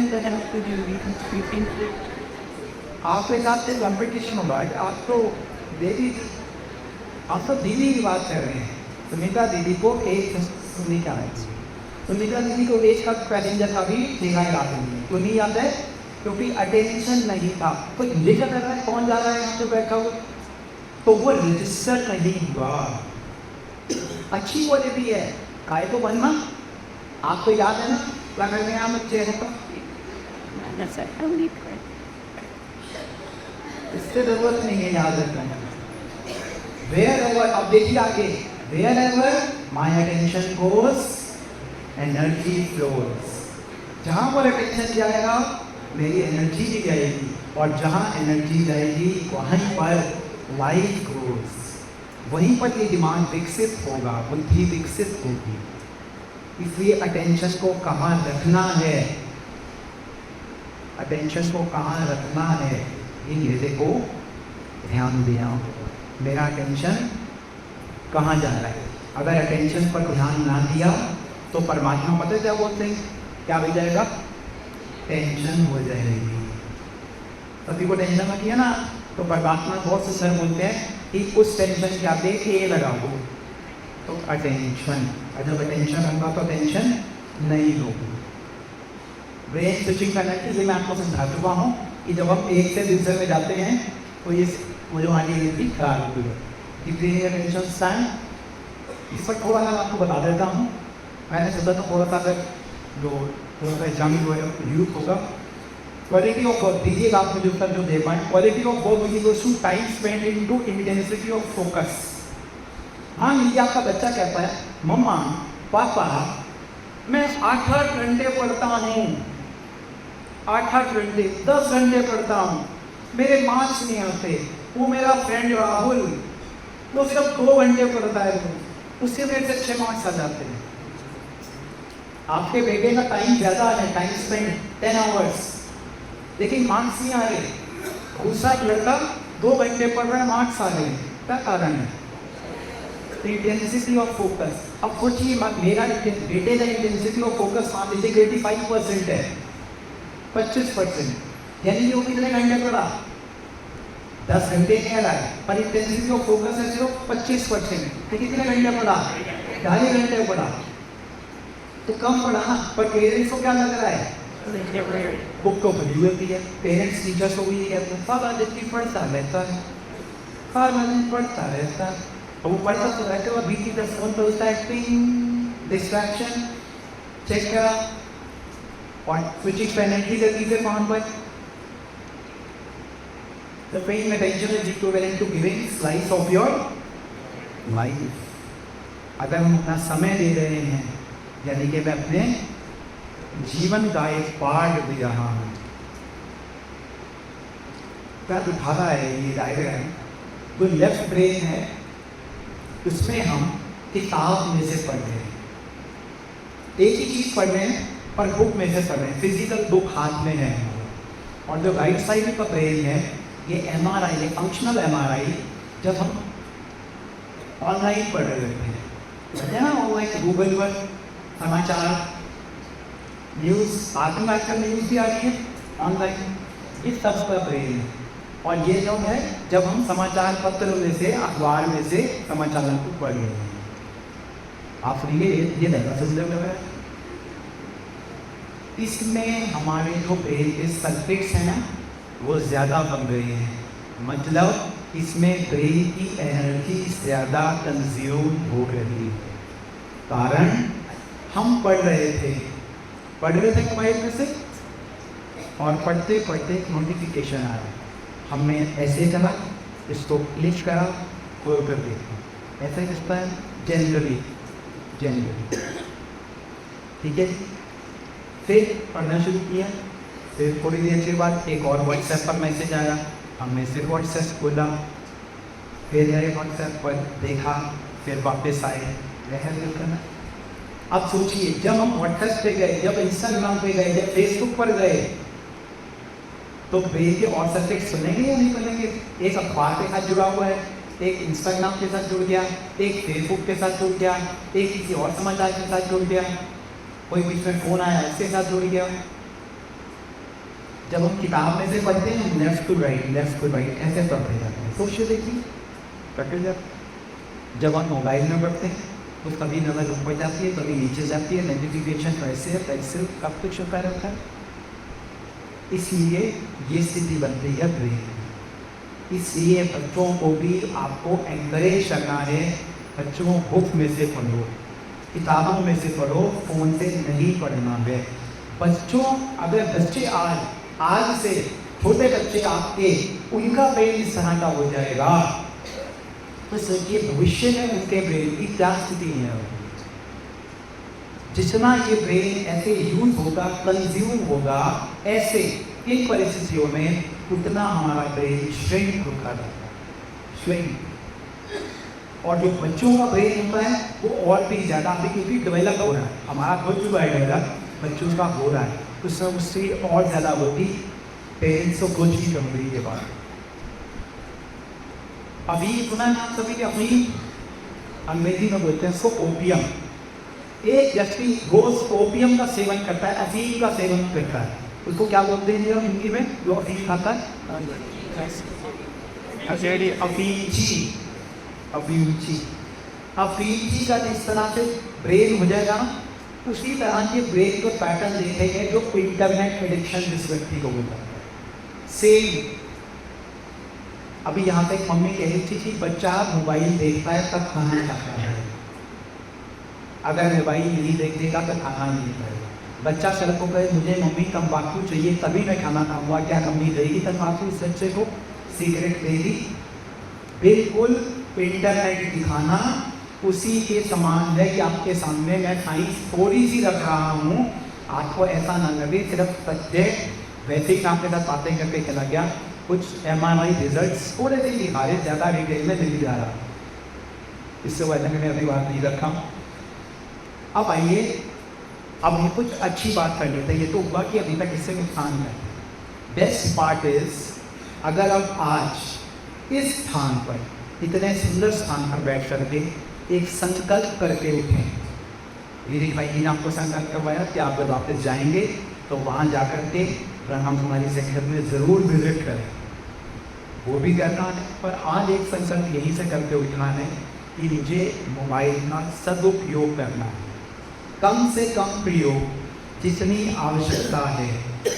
आपके साथ से कॉम्पिटिशन होगा। आप तो बेबी, आप तो दीदी की बात कर रहे हैं। सुनीता दीदी को एक सुनीता दीदी को एक का पैसेंजर का भी दिखाई याद नहीं, तो नहीं याद है क्योंकि अटेंशन नहीं था। कोई लेकर कर रहा है, कौन जा रहा है यहाँ पे बैठा हुआ, तो वो रजिस्टर नहीं हुआ। अच्छी क्वालिटी है, काय तो बनना। आपको याद है ना लगा में आप चेहरे पर, इससे जरूरत नहीं है याद रखना। Wherever, अब देखिए आगे, wherever my attention goes, energy flows। जहाँ पर attention जाएगा मेरी एनर्जी भी जाएगी, और जहाँ एनर्जी जाएगी वहीं पर लाइफ ग्रोस, वहीं पर ये दिमाग विकसित होगा, बुद्धि विकसित होगी। इसलिए अटेंशन को कहाँ रखना है, अटेंशन को कहाँ रखना है, ये मेरे को ध्यान देना। मेरा अटेंशन कहाँ जा रहा है? अगर अटेंशन पर ध्यान ना दिया तो परमात्मा पता है क्या बोलते हैं, क्या हो जाएगा? टेंशन हो जाएगी। सभी को टेंशन में किया ना, तो परमात्मा बहुत से सर बोलते हैं कि उस टेंशन क्या देख ये लगा दो, तो अटेंशन। और जब अटेंशन होगा तो टेंशन नहीं होगी। ब्रेन स्विचिंग करना के लिए मैं आपको समझा चुका हूँ कि जब हम एक से दूसरे में जाते हैं तो ये मुझे हमारी नीति खराब होती है। इसलिए अटेंशन स्पैन, इस पर थोड़ा मैं आपको बता देता हूँ। मैंने सोचा तो थोड़ा सा जो थोड़ा सा एग्जामिन जो है यूथ होगा। क्वालिटी ऑफ वर्क दीजिए आप मुझे उत्तर जो दे पाए। Quality of work equals to time spend into intensity of focus. हाँ, ये आपका बच्चा कहता है मम्मा पापा मैं 8 घंटे पढ़ता हूँ, 8 घंटे 10 घंटे पढ़ता हूँ, मेरे मार्क्स नहीं आते। वो मेरा फ्रेंड राहुल वो सिर्फ 2 घंटे पढ़ता है, उससे मेरे से अच्छे मार्क्स आ जाते हैं। आपके बेटे का टाइम ज़्यादा है, टाइम स्पेंड 10 आवर्स, लेकिन मार्क्स नहीं आ रहे। दूसरा लड़का 2 घंटे पढ़ रहा है, मार्क्स आ रहे हैं। क्या कारण है? Intensity of focus. अब सोचिए मेरा बेटे का इंटेंसिटी ऑफ फोकस मान लीजिए 85% है, 25%, यानी वो कितने घंटे पढ़ा? 10 घंटे कह रहा है, पर इंटेंसिटी ऑफ फोकस है सिर्फ 25%। तो कितने घंटे पढ़ा? 2.5 घंटे पढ़ा, तो कम पढ़ा। पर पेरेंट्स को क्या लग रहा है? बुक तो भरी हुई है। पेरेंट्स टीचर्स को भी ये कहते हैं सारा दिन पढ़ता रहता है, सारा दिन पढ़ता रहता है। और वो पढ़ता तो रहते हुआ बीच में फोन पर उसका एक्टिंग डिस्ट्रैक्शन चेक करा और स्विचिंग पेनल्टी लगी थे वहाँ पर। The paying attention is equivalent to giving slice of your life। अगर हम अपना समय दे रहे हैं यानी कि मैं अपने जीवन का एक पार्ट दे रहा हूँ। क्या दिखा रहा है ये डायग्राम? जो लेफ्ट ब्रेन है उसमें हम किताब में से पढ़ रहे हैं, एक ही चीज़ पढ़ रहे हैं पर बुक में से पढ़ रहे हैं, फिजिकल बुक हाथ में है। और जो राइट साइड का ब्रेन है ये MRI, ये फंक्शनल MRI, जब हम ऑनलाइन पढ़ रहे होते हैं, कहते हैं ना ऑनलाइन गूगल पर समाचार न्यूज़ आजकल न्यूज़ भी आ रही है ऑनलाइन, ये सब का ब्रेन है। और ये जो है जब हम समाचार पत्र में से, अखबार में से समाचार को पढ़ रहे हैं, आप सुनिए ये नहीं समझ लग रहा है। इसमें हमारे जो ब्रेन के सर्किट्स हैं ना वो ज़्यादा बन रहे हैं, मतलब इसमें ब्रेन की एनर्जी ज़्यादा कंज्यूम हो रही है। कारण हम पढ़ रहे थे मोबाइल में से, और पढ़ते पढ़ते एक नोटिफिकेशन आया, हमने ऐसे करा, इसको क्लिक करा, खोल कर देखा, ऐसा किसका है जनरली, ठीक है। फिर पढ़ना शुरू किया, फिर थोड़ी देर के बाद एक और व्हाट्सएप पर मैसेज आया, हमने फिर व्हाट्सएप खोला, फिर व्हाट्सएप पर देखा, फिर वापस आए, करना। अब सोचिए जब हम व्हाट्सएप पे गए, जब इंस्टाग्राम पे गए, जब फेसबुक पर गए, तो ब्रेन के और सर्किट्स बनेंगे या नहीं बनेंगे? एक अखबार के साथ जुड़ा हुआ है, एक इंस्टाग्राम के साथ जुड़ गया, एक फेसबुक के साथ जुड़ गया, एक किसी और समाचार के साथ जुड़ गया, कोई बीच में फ़ोन आया उसके साथ जुड़ गया। जब हम किताब में से पढ़ते हैं लेफ्ट टू राइट ऐसे पढ़ते जाते हैं, सोचिए देखिए पढ़ते जाते। जब हम मोबाइल में पढ़ते हैं तो कभी नज़र ऊपर जाती है, कभी नीचे जाती है, नोटिफिकेशन कैसे कब कुछ होता रहता है। इसलिए ये स्थिति बन रही है ब्रेन। इसलिए बच्चों को भी आपको एनकरेज करना है, बच्चों बुक में से पढ़ो, किताबों में से पढ़ो, फ़ोन से नहीं पढ़ना है। बच्चों अगर बच्चे आज से छोटे बच्चे आपके, उनका ब्रेन इस तरह का हो जाएगा तो सोचिए भविष्य में उनके ब्रेन की क्या स्थिति है। जितना ये ब्रेन ऐसे यूज होगा, कंज्यूम होगा ऐसे इन परिस्थितियों में, उतना हमारा ब्रेन श्रिंक होता रहता है, श्रिंक। और जो बच्चों का ब्रेन होता है वो और भी ज़्यादा अभी क्योंकि डेवलप हो रहा है, हमारा हो चुका है डेवलप, बच्चों का हो रहा है, तो सब उससे और ज़्यादा होती। पेरेंट्स को कुछ ही कम रही है बात। अभी सुना नाम सभी अपनी अंग्रेजी में बोलते हैं इसको ओपियम। एक व्यक्ति रोज ओपियम का सेवन करता है, अफीम का सेवन करता है, उसको क्या बोलते हैं हम हिंदी में? जो अफीम खाता है अफीम का जिस तरह से ब्रेन हो जाएगा, उसी तरह के ब्रेन को पैटर्न देखेंगे जो इंटरनेट एडिक्शन जिस व्यक्ति को होता है। सेम अभी यहाँ पे एक मम्मी कह रही थी बच्चा मोबाइल देखता है तब खाना खाता है, अगर मोबाइल नहीं देखेगा तो खाना नहीं खाएगा। बच्चा सर को कहे मुझे मम्मी तम्बाकू चाहिए तभी मैं खाना खाऊंगा, क्या मम्मी देगी तम्बाकू उस बच्चे को? सिगरेट देगी? बिल्कुल इंटरनेट दिखाना उसी के समान है कि आपके सामने मैं साइंस थोड़ी सी रख रहा हूँ, आपको ऐसा ना लगे सिर्फ सब्जेक्ट वैसे ही आपके साथ बातें करके चला गया, कुछ MRI रिजल्ट्स थोड़े से दिखा रहे, ज़्यादा डिटेल में नहीं जा रहा, इससे वजह मैंने अपनी बात नहीं रखा। अब आइए, अब ये कुछ अच्छी बात कर लेते हैं। ये तो हुआ कि अभी तक इससे नुकसान है। बेस्ट पार्ट इज अगर अब आज इस स्थान पर, इतने सुंदर स्थान पर बैठ करके एक संकल्प करके उठें। मेरी भाई ने आपको संकल्प करवाया कि आप जब वापस जाएंगे तो वहाँ जा कर के हम हमारी सेंटर में ज़रूर विजिट करें, वो भी करना है। पर आज एक संकल्प यहीं से करके उठना है कि मुझे मोबाइल का सदुपयोग करना है, कम से कम प्रयोग जितनी आवश्यकता है।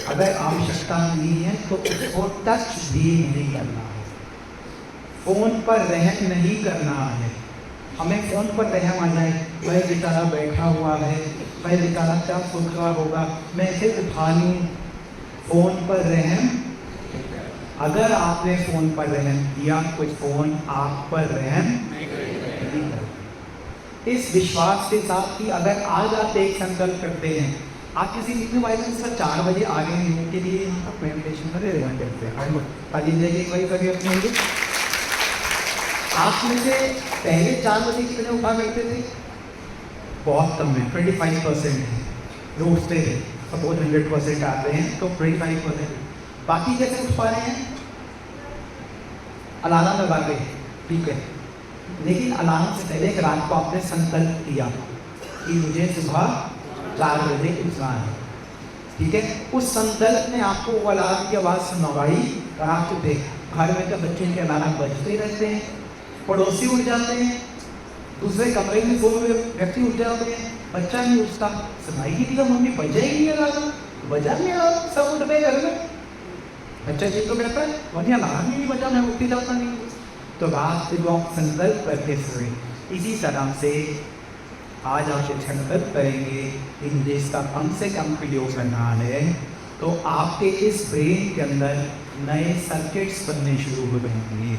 अगर आवश्यकता नहीं है तो उसको टच भी नहीं करना है, फ़ोन पर रहम नहीं करना है। हमें फ़ोन पर रहम आ जाए, वह बेचारा बैठा हुआ है, वह बेचारा क्या सोच रहा होगा, मैं इसे उठा लूँ, फ़ोन पर रहम। अगर आपने फ़ोन पर रहम किया तो फ़ोन आप पर रहम नहीं करेगा। इस विश्वास के साथ कि अगर आज आप एक संकल्प करते हैं, आप किसी मीटिंग वाइज सर 4 बजे आ गए हैं उनके लिए यहाँ पर मेडिटेशन करें, रहना करते हैं, वही करिए अपने लिए। आप में से पहले 4 बजे कितने उठा करते थे? बहुत कम है, 25% है जो उठते थे। सपोज 100% आते हैं तो 25%। बाकी कैसे उठ पा रहे हैं? अलार्म लगा के, ठीक है। लेकिन अलार्म से पहले एक रात को आपने संकल्प किया कि मुझे सुबह 4 बजे उठना है, ठीक है। उस संकल्प ने आपको वो अलार्म की आवाज़ सुनवाई और आप उठे। घर में तो बच्चे के अलार्म बजते रहते हैं, पड़ोसी उठ जाते हैं, दूसरे कमरे में सोए हुए व्यक्ति उठ जाते हैं, बच्चा नहीं उठता। सुनाई की तो मम्मी बजाएगी अलार्म, बजा नहीं अलार्म, सब उठ गए घर में। बच्चा जी तो कहता है वही अलार्म ही नहीं बजा, मैं उठी जाता नहीं। तो रात से वो संकल्प करके सोए। इसी तरह से आज आप संकल्प करेंगे कि मुझे इसका कम से कम प्रयोग करना है, तो आपके इस ब्रेन के अंदर नए सर्किट्स बनने शुरू हो जाएंगे,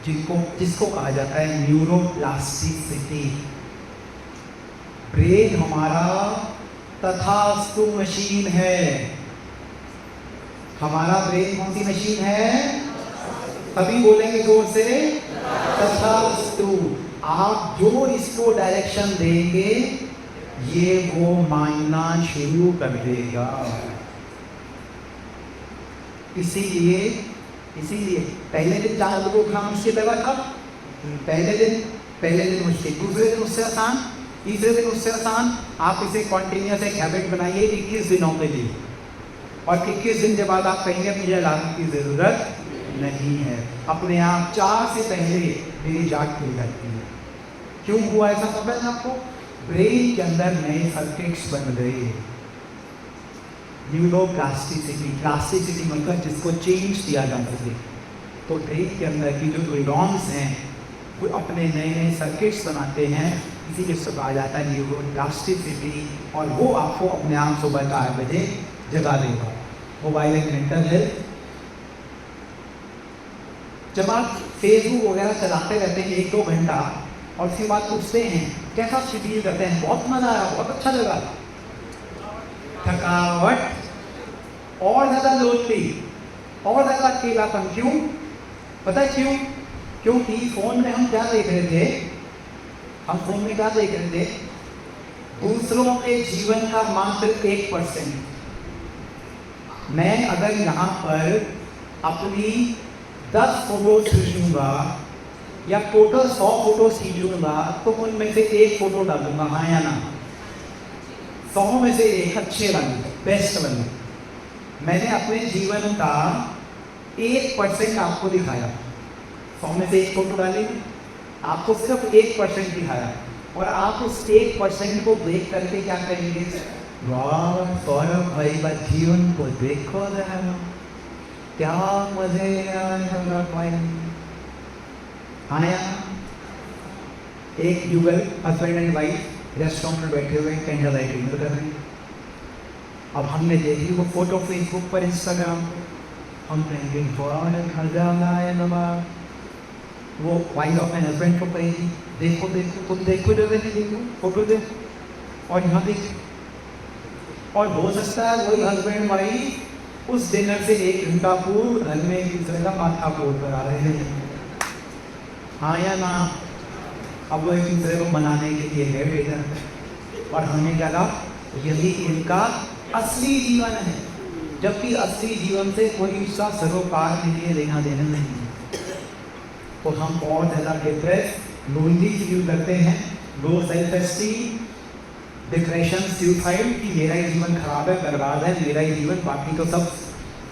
जिसको कहा जाता है न्यूरोप्लास्टिसिटी। ब्रेन हमारा तथास्तु मशीन है। हमारा ब्रेन कौन सी मशीन है? सभी बोलेंगे जोर से, तथास्तु। आप जो इसको डायरेक्शन देंगे ये वो मानना शुरू कर देगा। इसीलिए पहले दिन 4 बजे उठना मुश्किल लगा था। पहले दिन मुश्किल, दूसरे दिन उससे आसान, तीसरे दिन उससे आसान। आप इसे कॉन्टिन्यूस एक हैबिट बनाइए 21 दिनों के लिए, और 21 दिन के बाद आप कहेंगे मुझे अलार्म की ज़रूरत नहीं है। अपने आप 4 से पहले मेरी जाग खुल जाती है। क्यों हुआ ऐसा? पता है आपको? ब्रेन के अंदर नए सर्किट्स बन गए। न्यूरोप्लास्टिसिटी, प्लास्टिसिटी मतलब जिसको चेंज किया जा सके। तो ब्रेन के अंदर की जो न्यूरॉन्स हैं वो अपने नए नए सर्किट्स बनाते हैं, इसीलिए इसको कहा जाता है न्यूरोप्लास्टिसिटी। और वो आपको अपने आप सुबह 4 बजे जगा देगा। मोबाइल एंड मेंटल हेल्थ, जब आप फेसबुक वगैरह चलाते रहते हैं 1-2 घंटा और उसके बाद उठते हैं, कैसा शेड्यूल करते हैं? बहुत मजा आया, बहुत अच्छा लगा। थकावट और ज़्यादा लोनली और ज़्यादा अकेलापन। क्यों? पता है क्यों? क्योंकि फ़ोन में हम क्या देख रहे थे? हम फ़ोन में क्या देख रहे थे? दूसरों के जीवन का मात्र 1%। मैं अगर यहाँ पर अपनी 10 फोटो खींचूंगा या टोटल 100 फोटो खींचूंगा तो उनमें से 1 फोटो डालूंगा, हाँ या ना? 100 में से 1 अच्छे वाली, बेस्ट वाली। मैंने अपने जीवन का 1% आपको दिखाया। 100 में से 1 फोटो डाली, आपको सिर्फ 1% दिखाया, और आप उस 1% को देख करके क्या करेंगे? वाह सौरभ भाई का जीवन को देखो जरा, क्या मजे आया। एक युगल हस्बैंड एंड वाइफ रेस्टोरेंट में बैठे हुए कैंडल लाइट डिनर कर रहे हैं। अब हमने देखी वो फोटो फेसबुक पर, इंस्टाग्राम पर, हम कहेंगे वो वाइफ अपने हस्बैंड को कहेगी देखो देखो तुम देखो जो देखो फोटो देखो, और यहाँ देखो। और हो सकता है वही हस्बैंड वाइफ उस डिनर से 1 घंटा पूर्व घर में एक दूसरे का माथा फोड़ कर आ रहे हैं, हाँ या ना? अब वो एक दूसरे को मनाने के लिए है बेटा, और हमें क्या कहा यही इनका असली जीवन है, जबकि असली जीवन से कोई उसका सरोकार के लिए लेना देना नहीं है। तो हम बहुत ज़्यादा डिप्रेस, लोनली फील करते हैं, low self esteem, depression, suicide कि मेरा ही जीवन खराब है, बर्बाद है मेरा ही जीवन, बाकी तो सब।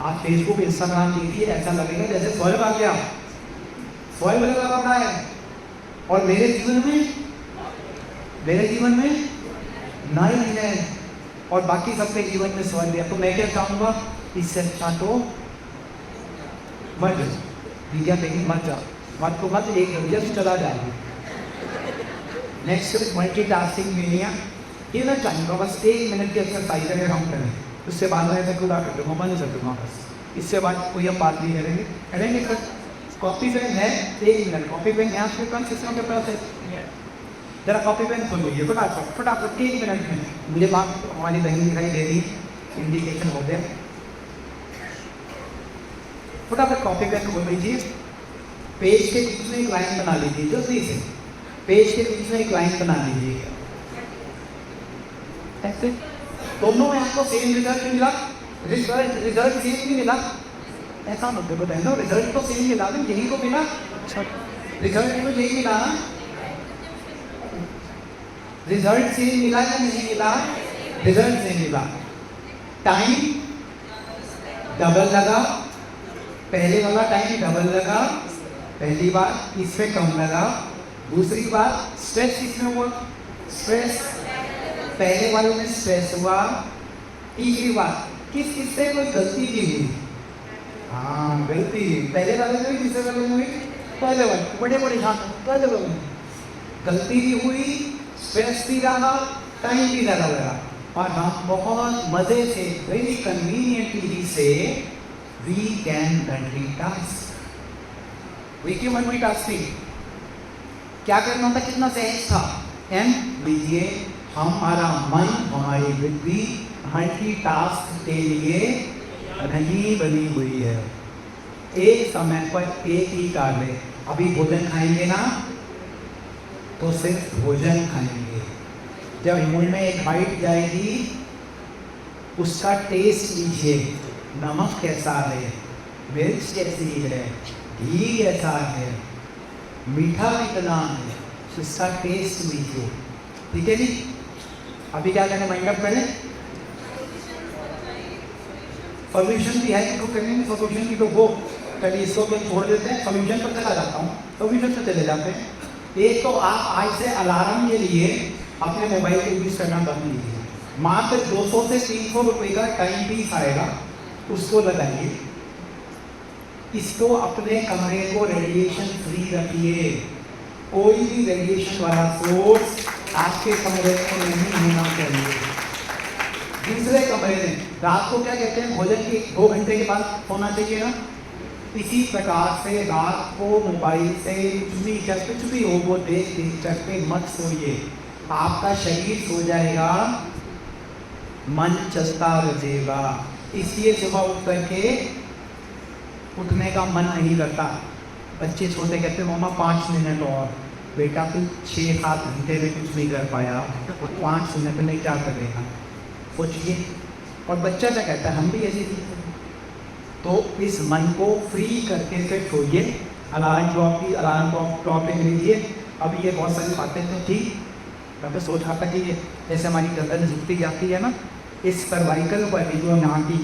आप फेसबुक इंस्टाग्राम देखिए, ऐसा लगेगा जैसे स्वर्ग आ गया, स्वर्ग लगा रहा है, और मेरे जीवन में नहीं है, और बाकी सबके जीवन में स्वर्ग है। तो मैं क्या चाहूँगा, इससे अच्छा तो मत जाओ, लेकिन मत जाओ, मत को मत, एक जस्ट चला जाएगी। नेक्स्ट मल्टीटास्किंग मेनिया, ये मैं चाहूँगा बस 1 मिनट की एक्सरसाइज अगर हम करें, उससे बाद में ऐसा खुदा कर दूँगा, बंद कर दूँगा बस, इससे बाद कोई हम बात नहीं करेंगे। सर कॉपी पेन है, 1 मिनट कॉपी पेन यहाँ से कौन सिस्टम के पास है, जरा कॉपी पेन खोल लीजिए फटाफट 1 मिनट में। मुझे बात हमारी बहन दिखाई दे रही, इंडिकेशन हो गया, फटाफट कॉपी पेन खोल लीजिए। पेज के बीच में एक लाइन बना लीजिए जल्दी से, पेज के बीच में एक लाइन बना लीजिए। ऐसे दोनों में आपको सेम रिजल्ट मिला, रिजल्ट सेम नहीं मिला, ऐसा मत बताए ना, रिजल्ट तो सेम मिला ना, यही को मिला, रिजल्ट तो यही मिला ना, रिजल्ट सेम मिला या नहीं मिला, रिजल्ट सेम मिला। टाइम डबल लगा, पहले वाला टाइम डबल लगा, पहली बार इसमें कम लगा, दूसरी बार स्ट्रेस किसमें हुआ, स्ट्रेस पहले वाले में स्ट्रेस हुआ, तीसरी बार किससे कोई गलती की हुई, हाँ गलती पहले वाले में किससे वाले में हुई, पहले वाले बड़े बड़े हाथ पहले वाले में गलती भी हुई, स्ट्रेस भी रहा, टाइम भी ज़्यादा लगा, और हम बहुत मज़े से वेरी कन्वीनियंटली से वी कैन मल्टीटास्क। वी की मल्टीटास्किंग क्या करना था, कितना सहज था, एंड लीजिए हमारा मन हमारी बुद्धि मल्टीटास्क के लिए नहीं बनी हुई है। एक समय पर एक ही कार्य, अभी भोजन खाएंगे ना तो सिर्फ भोजन खाएंगे, जब मुंह में एक बाइट जाएगी उसका टेस्ट लीजिए, नमक कैसा है, मिर्च कैसी है, घी कैसा है, मीठा कितना है, उसका टेस्ट लीजिए, ठीक है जी। अभी क्या करना, माइंड अप करें, सॉल्यूशन भी है इसको करेंगे, सॉल्यूशन की तो वो कभी इसको तो छोड़ देते हैं, सॉल्यूशन पर चला जाता हूँ, सॉल्यूशन पर चले जाते हैं। एक तो आप आज से अलार्म के लिए अपने मोबाइल को यूज करना बंद कीजिए, मात्र 200 से 300 रुपये का टाइम पीस आएगा, उसको लगाइए, इसको अपने कमरे को रेडिएशन फ्री रखिए, कोई भी रेडिएशन वाला सोर्स आपके कमरे में नहीं होना चाहिए। दूसरे कमरे में रात को क्या कहते हैं, भोजन के 2 घंटे के बाद सोना चाहिए ना, इसी प्रकार से रात को मोबाइल से कुछ भी हो वो देख करके मत सोइए, आपका शरीर सो जाएगा, मन चस्ता रहेगा, इसलिए सुबह उठ करके उठने का मन नहीं करता। बच्चे छोटे कहते हैं मामा 5 मिनट और, बेटा तू 6-7 घंटे में कुछ नहीं कर पाया, 5 मिनट में क्या करेगा, सोचिए। और बच्चा क्या कहता है, हम भी ऐसे ही। तो इस मन को फ्री करके से छोड़िए, अलार्म क्लॉक पे लीजिए। अब ये बहुत सारी बातें तो थी, मैं तो सोच रहा था कि ये जैसे हमारी गर्दन झुकती जाती है ना, इस सर्वाइकल पर भी जो यहाँ की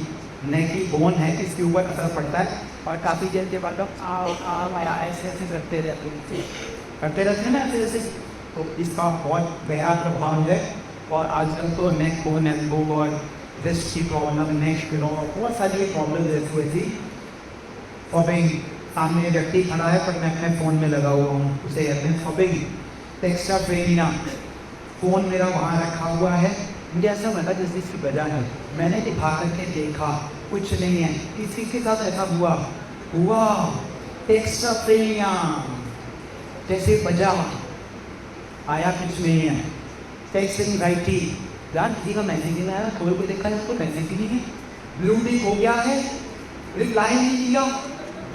नेक की बोन है इसके ऊपर असर पड़ता है, और काफ़ी देर के बाद ऐसे ऐसे करते रहते हैं ना ऐसे, तो इसका बहुत गहरा प्रभाव है। और आजकल तो नेक बोन एल्बो और रिस्ट की प्रॉब्लम, नेक प्रॉब्लम, बहुत सारी प्रॉब्लम रहती हुई थी। और भाई सामने व्यक्ति खड़ा है पर मैं अपने फ़ोन में लगा हुआ हूँ, उसे कहते हैं फबिंग, टेक्स्ट्रा फ़ोन मेरा वहाँ रखा हुआ है, मुझे ऐसा लगा जिस इसकी वजह है, मैंने दिखा करके देखा कुछ नहीं है, किसी के साथ ऐसा हुआ टेक्स्ट्रा जैसे वजह आया कुछ नहीं है। टेक्स्ट एंग्जाइटी, यार किसी का मैसेज नहीं आया, कोई को देखा है उसको मैसेज नहीं है, ब्लू टिक हो गया है, रिप्लाई नहीं किया,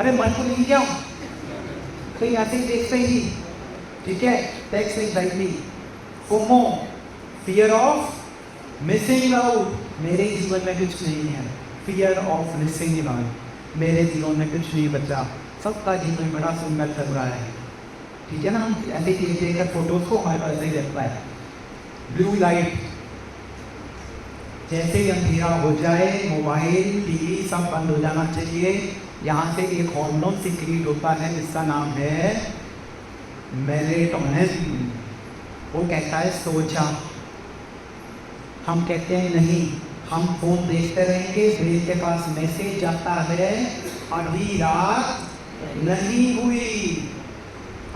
अरे मन को नहीं किया, तो ऐसे ही देखते ही, ठीक है। Text anxiety, FOMO, fear of missing out, मेरे जीवन में कुछ नहीं है, फियर ऑफ मिसिंग आउट, मेरे जीवन में कुछ नहीं बचा, सबका जीवन बड़ा सुंदर चल रहा है, ठीक है ना। हम ऐसे ही देखकर फोटोज को हमारे पास नहीं रहता है। ब्लू लाइट, जैसे ही अंधेरा हो जाए मोबाइल टीवी सब बंद हो जाना चाहिए। यहाँ से एक हार्मोन सिक्रीट होता है जिसका नाम है मेलेटोनिन, वो कहता है सो जा। हम कहते हैं नहीं, हम फोन देखते रहेंगे, मेरे के पास मैसेज जाता है अभी रात नहीं हुई।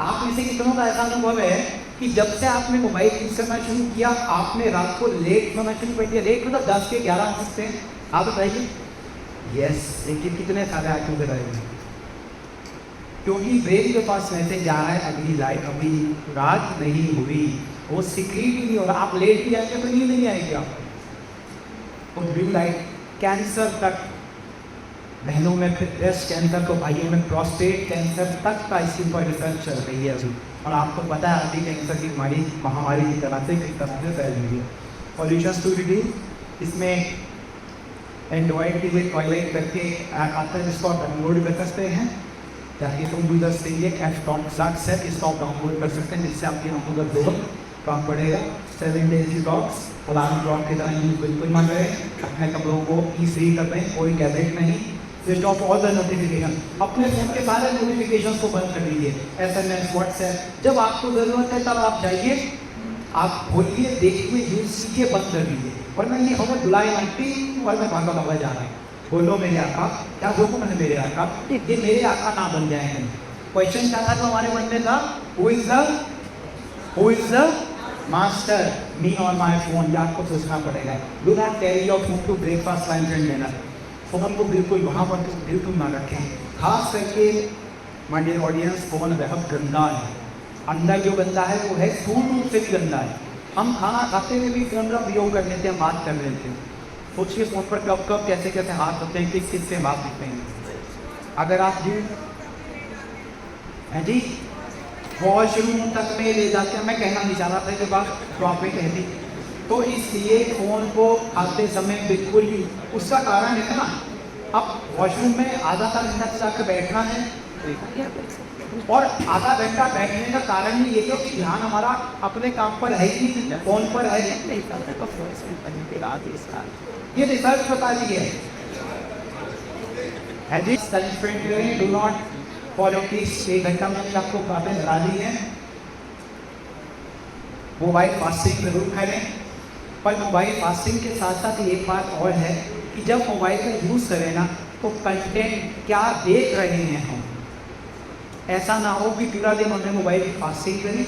आप में से कितनों का ऐसा अनुभव है कि जब से आपने मोबाइल यूज करना शुरू किया आपने रात को लेट सोना शुरू कर दिया, लेट मतलब 10 के 11 बजते हैं, आप बताइए। यस, लेकिन कितने सारे आंखों के रहेंगे, क्योंकि ब्रेन के पास मैसेज जा रहा है अभी रात नहीं हुई, वो सिक्रीट ही नहीं हो रहा। आप लेट भी आएंगे तो नींद नहीं आएगी आपको। और ब्लू लाइट कैंसर तक बहनों में फिर ब्रेस्ट कैंसर, तो भाइयों में प्रोस्टेट कैंसर तक का इसके ऊपर रिसर्च चल रही है अभी। और आपको पता है अभी कैंसर की बीमारी महामारी की तरह से किस तरह से फैल रही है। सॉल्यूशन स्टूडियो इसमें एंड्रॉइड की टॉयलेट करके ऐप आता है जिसको आप डाउनलोड कर सकते हैं, ताकि तुम यूजर्स के लिए F.Sucks है, इसको आप डाउनलोड कर सकते हैं, जिससे आपके नंबर दो काम पड़ेगा। 7 days डिटॉक्स, अलार्म क्लॉक की तरह यूज बिल्कुल मत करें, अपने कपड़ों को ई फ्री कर दें, कोई गैजेट नहीं, switch off all the notification, अपने फोन के सारे नोटिफिकेशन को बंद कर दीजिए, SMS व्हाट्सएप, जब आपको ज़रूरत है तब आप जाइए, आप बोलिए, देखिए, यूज कीजिए, बंद कर दीजिए। वरना ये हमें बुलाई मानती और मैं भागा भागा जा रहा हूँ, बोलो मेरे आका, क्या बोलो मैंने मेरे आका, ये मेरे आका ना बन जाए। क्वेश्चन क्या था तो हमारे मन में था, who is the master, me और माय फोन, या आपको सोचना पड़ेगा। Do not carry your phone to breakfast, lunch and dinner, phone को बिल्कुल वहाँ पर तो बिल्कुल ना रखें। खास करके माय डियर ऑडियंस, फोन बहुत गंदा है, अंदर जो गंदा है वो है स्थूल रूप से भी गंदा है। हम खाना खाते हुए भी गंदा उपयोग कर लेते हैं, बात कर लेते हैं, सोचिए फोन पर कब कब कैसे कैसे हाथ होते हैं, किस किस से बात करते हैं। अगर आप जी वॉशरूम तक में ले जाते हैं, मैं कहना नहीं चाह रहा था ये बात, तो आप ही कह दी, तो इसलिए फ़ोन को खाते समय बिल्कुल ही, उसका कारण है ना, अब वॉशरूम में आधा घंटा जाकर बैठना है, और आधा घंटा बैठने का कारण ही ये तो कि ध्यान हमारा अपने काम पर है ही नहीं, फोन पर है। ये रिसर्च बता रही है जी। डू नॉट फॉर एटलीस्ट 1 घंटा में आपको बातें बता दी हैं। मोबाइल फास्टिंग जरूर करें, पर मोबाइल फास्टिंग के साथ साथ एक बात और है कि जब मोबाइल का यूज़ करें ना, तो कंटेंट क्या देख रहे हैं हम, ऐसा ना हो कि पूरा दिन हमने मोबाइल की फास्टिंग करी,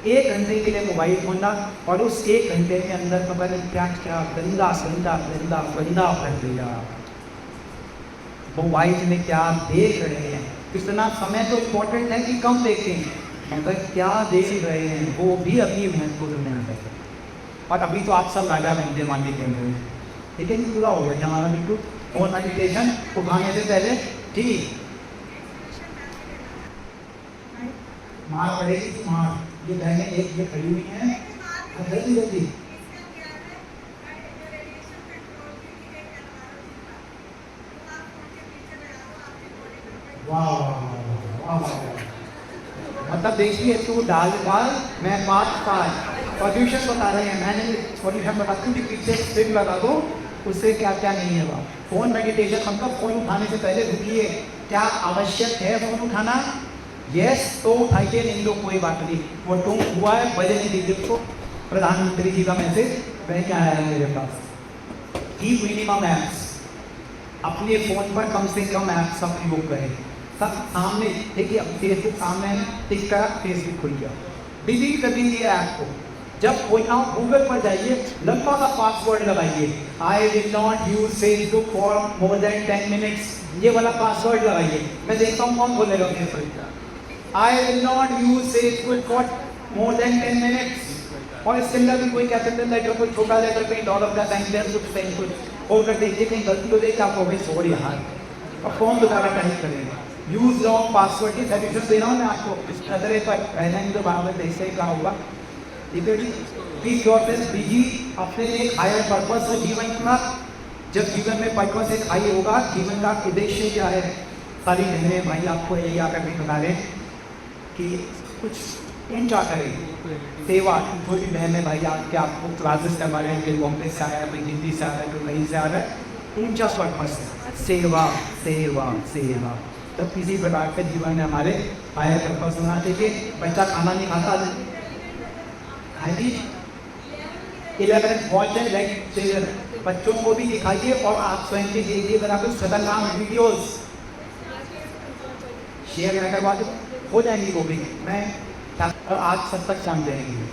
1 घंटे के लिए मोबाइल खोलना और उस 1 घंटे के अंदर पता नहीं क्या क्या गंदा गंदा गंदा गंदा कर दिया। मोबाइल में क्या देख रहे हैं, इतना समय तो इम्पोर्टेंट है कि कम देखें, मगर क्या देख रहे हैं वो भी अभी महत्वपूर्ण है। और अभी तो आप सब राजा बनते मान लीजिए, ठीक है, पूरा हो गया हमारा बिल्कुल। और मेडिटेशन उठाने से पहले ठीक मार पड़ेगी, मार, ये बहनें एक ये खड़ी हुई हैं, जल्दी जल्दी, वाह वाह वाह, मतलब देखिए तू डाल डाल मैं बात पाल, सॉल्यूशन बता रहे हैं, मैंने सॉल्यूशन बता दूँ कि पीछे स्ट्रिंग लगा दो, उससे क्या क्या नहीं है। फोन मेडिटेशन, मतलब फोन उठाने से पहले रुकिए, क्या आवश्यक है फोन उठाना? यस, तो उठाइए, नहीं तो कोई बात नहीं, वो तुम हुआ है बजे नहीं दीजिए उसको। प्रधानमंत्री जी का मैसेज वह क्या आया है मेरे पास, कीप मिनिमम ऐप्स, अपने फ़ोन पर कम से कम ऐप्स सब उपयोग करें। सब सामने देखिए, अब फेसबुक सामने है, टिक कर फेसबुक खुल गया, डिलीट कर दीजिए ऐप को। जब कोई ना गूगल पर जाइए, लंबा सा पासवर्ड लगाइए, I will not use Facebook for more than 10 minutes, ये वाला पासवर्ड लगाइए। मैं देखता हूँ कौन बोलेगा Facebook, I will not use Facebook for more than 10 minutes. और इसके अंदर भी कोई कैपिटल लेटर, कोई छोटा लेटर, कहीं डॉलर का साइन, कुछ और कर देखिए, कहीं गलती तो देखिए आपको भाई सॉरी यार, और फोन दोबारा नहीं करेगा। यूज रॉन्ग पासवर्ड की सॉल्यूशन दे रहा हूँ मैं आपको, नजरे पर पहले ही तो बार देखते ही कहा होगा, ठीक है जी। कीप योरसेल्फ बिजी, अपने एक हायर पर्पस है जीवन का। जब जीवन में पर्पस एक हाई होगा, जीवन का उद्देश्य क्या है, सारी बहनें भाई आपको यही आकर भी बता रहे कि कुछ एंजॉय करें, सेवा। छोटी बहनें भाई आपके आपको क्लासेस करवा रहे हैं, कोई बॉम्बे से आया है, कोई दिल्ली से आ रहा है, कोई कहीं से आ रहा है, ऊंचा पर्पस, सेवा सेवा सेवा। तब किसी प्रकार के जीवन में हमारे हायर पर्पस होना चाहिए। बच्चा खाना नहीं खाता है जी, 11 वॉच एंड लाइक, बच्चों को भी दिखाइए और आप स्वयं के देखिए, अगर आप कुछ खतरनाक वीडियोस शेयर करवा दो, हो जाएंगी वो भी, मैं आज सब तक जान जाएंगे,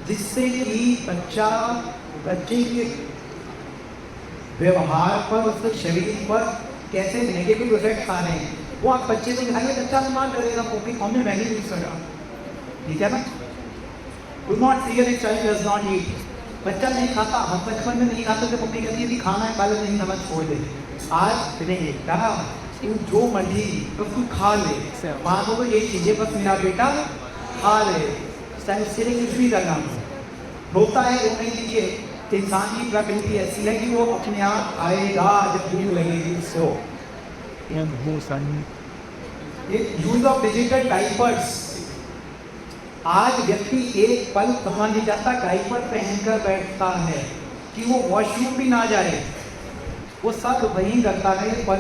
जिससे कि बच्चे के व्यवहार पर, उसके शरीर पर कैसे नेगेटिव इफेक्ट आ रहे हैं, वो आप बच्चे को दिखाइए, बच्चा अनुमान करेगा कॉपी कौन ने मैंने यूज करा, ठीक है ना। Do not see it, child does not eat, बच्चा नहीं खाता, हम बचपन में नहीं खाते थे, मम्मी कहती है खाना है, पहले नहीं समझ छोड़ दे, आज नहीं कहा तू जो मर्जी तो तू खा ले, माँ को ये चीजें बस मेरा बेटा खा ले, सिरे कुछ भी करना रोता है रोने दीजिए। इंसान की प्रकृति ऐसी है कि वो अपने आप आएगा जब भूख लगेगी उसको। Yan husan. Use of digital diapers, आज व्यक्ति एक पल कहाँ नहीं जाता, डाइपर पहनकर बैठता है कि वो वॉशरूम भी ना जाए, वो सब वही करता है। पर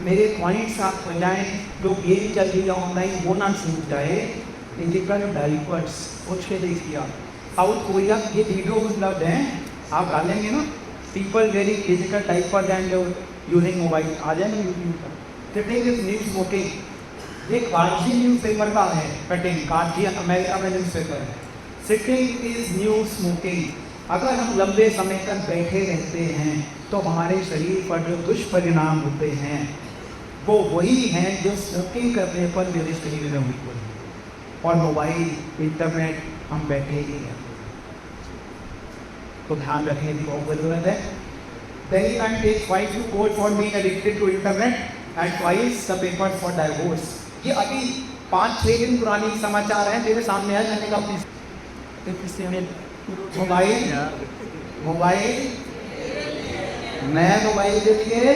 मेरे पॉइंट्स आप हो जाएँ, जो गेम चल रही है ऑनलाइन वो ना छूट जाए। डिजिटल डाइपर्स सोच के देखिए, साउथ कोरिया ये वीडियो उपलब्ध हैं, आप डालेंगे ना, people very digital diapers and using mobile, आ जाए ना यूट्यूब पर। सिटिंग इज न्यूज स्मोकिंग, ये कार्जी न्यूज पेपर का है, कटिंग कार्जी अमेरिका में न्यूज पेपर है। सिटिंग इज न्यूज स्मोकिंग, अगर हम लंबे समय तक बैठे रहते हैं तो हमारे शरीर पर जो दुष्परिणाम होते हैं वो वही हैं जो स्मोकिंग करने पर मेरे शरीर में हुई। और मोबाइल इंटरनेट हम बैठे ही हैं, तो ध्यान रखने की बहुत ज़रूरत है। Then you can take twice to court for being addicted to internet and twice the paper for divorce। ये अभी 5-6 दिन पुरानी समाचार हैं, तेरे सामने है, मैंने कहा मोबाइल मैं मोबाइल के लिए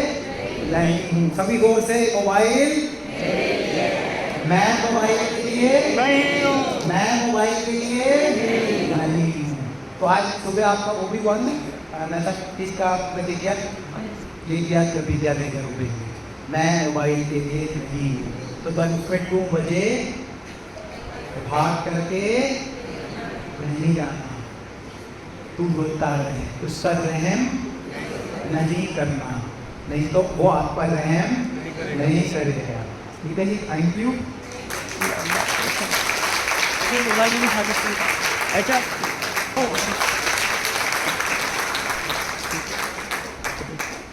नहीं हूँ, सभी गौर से मोबाइल मैं मोबाइल के लिए नहीं हूँ, मैं मोबाइल के लिए नहीं हूँ। तो आज सुबह आपका वो भी कौन नशा किसका प्रतिज्ञा कर विद्यालय करोगे, मैं मोबाइल के लिए नहीं हूँ। तो 2 बजे भाग करके नहीं जाना, तू बोलता रहे, उस पर रहम नहीं करना, नहीं तो वो आप पर रहम नहीं करेगा। ठीक है जी, thank you. Kasi wala yung habis. Echa. Oh.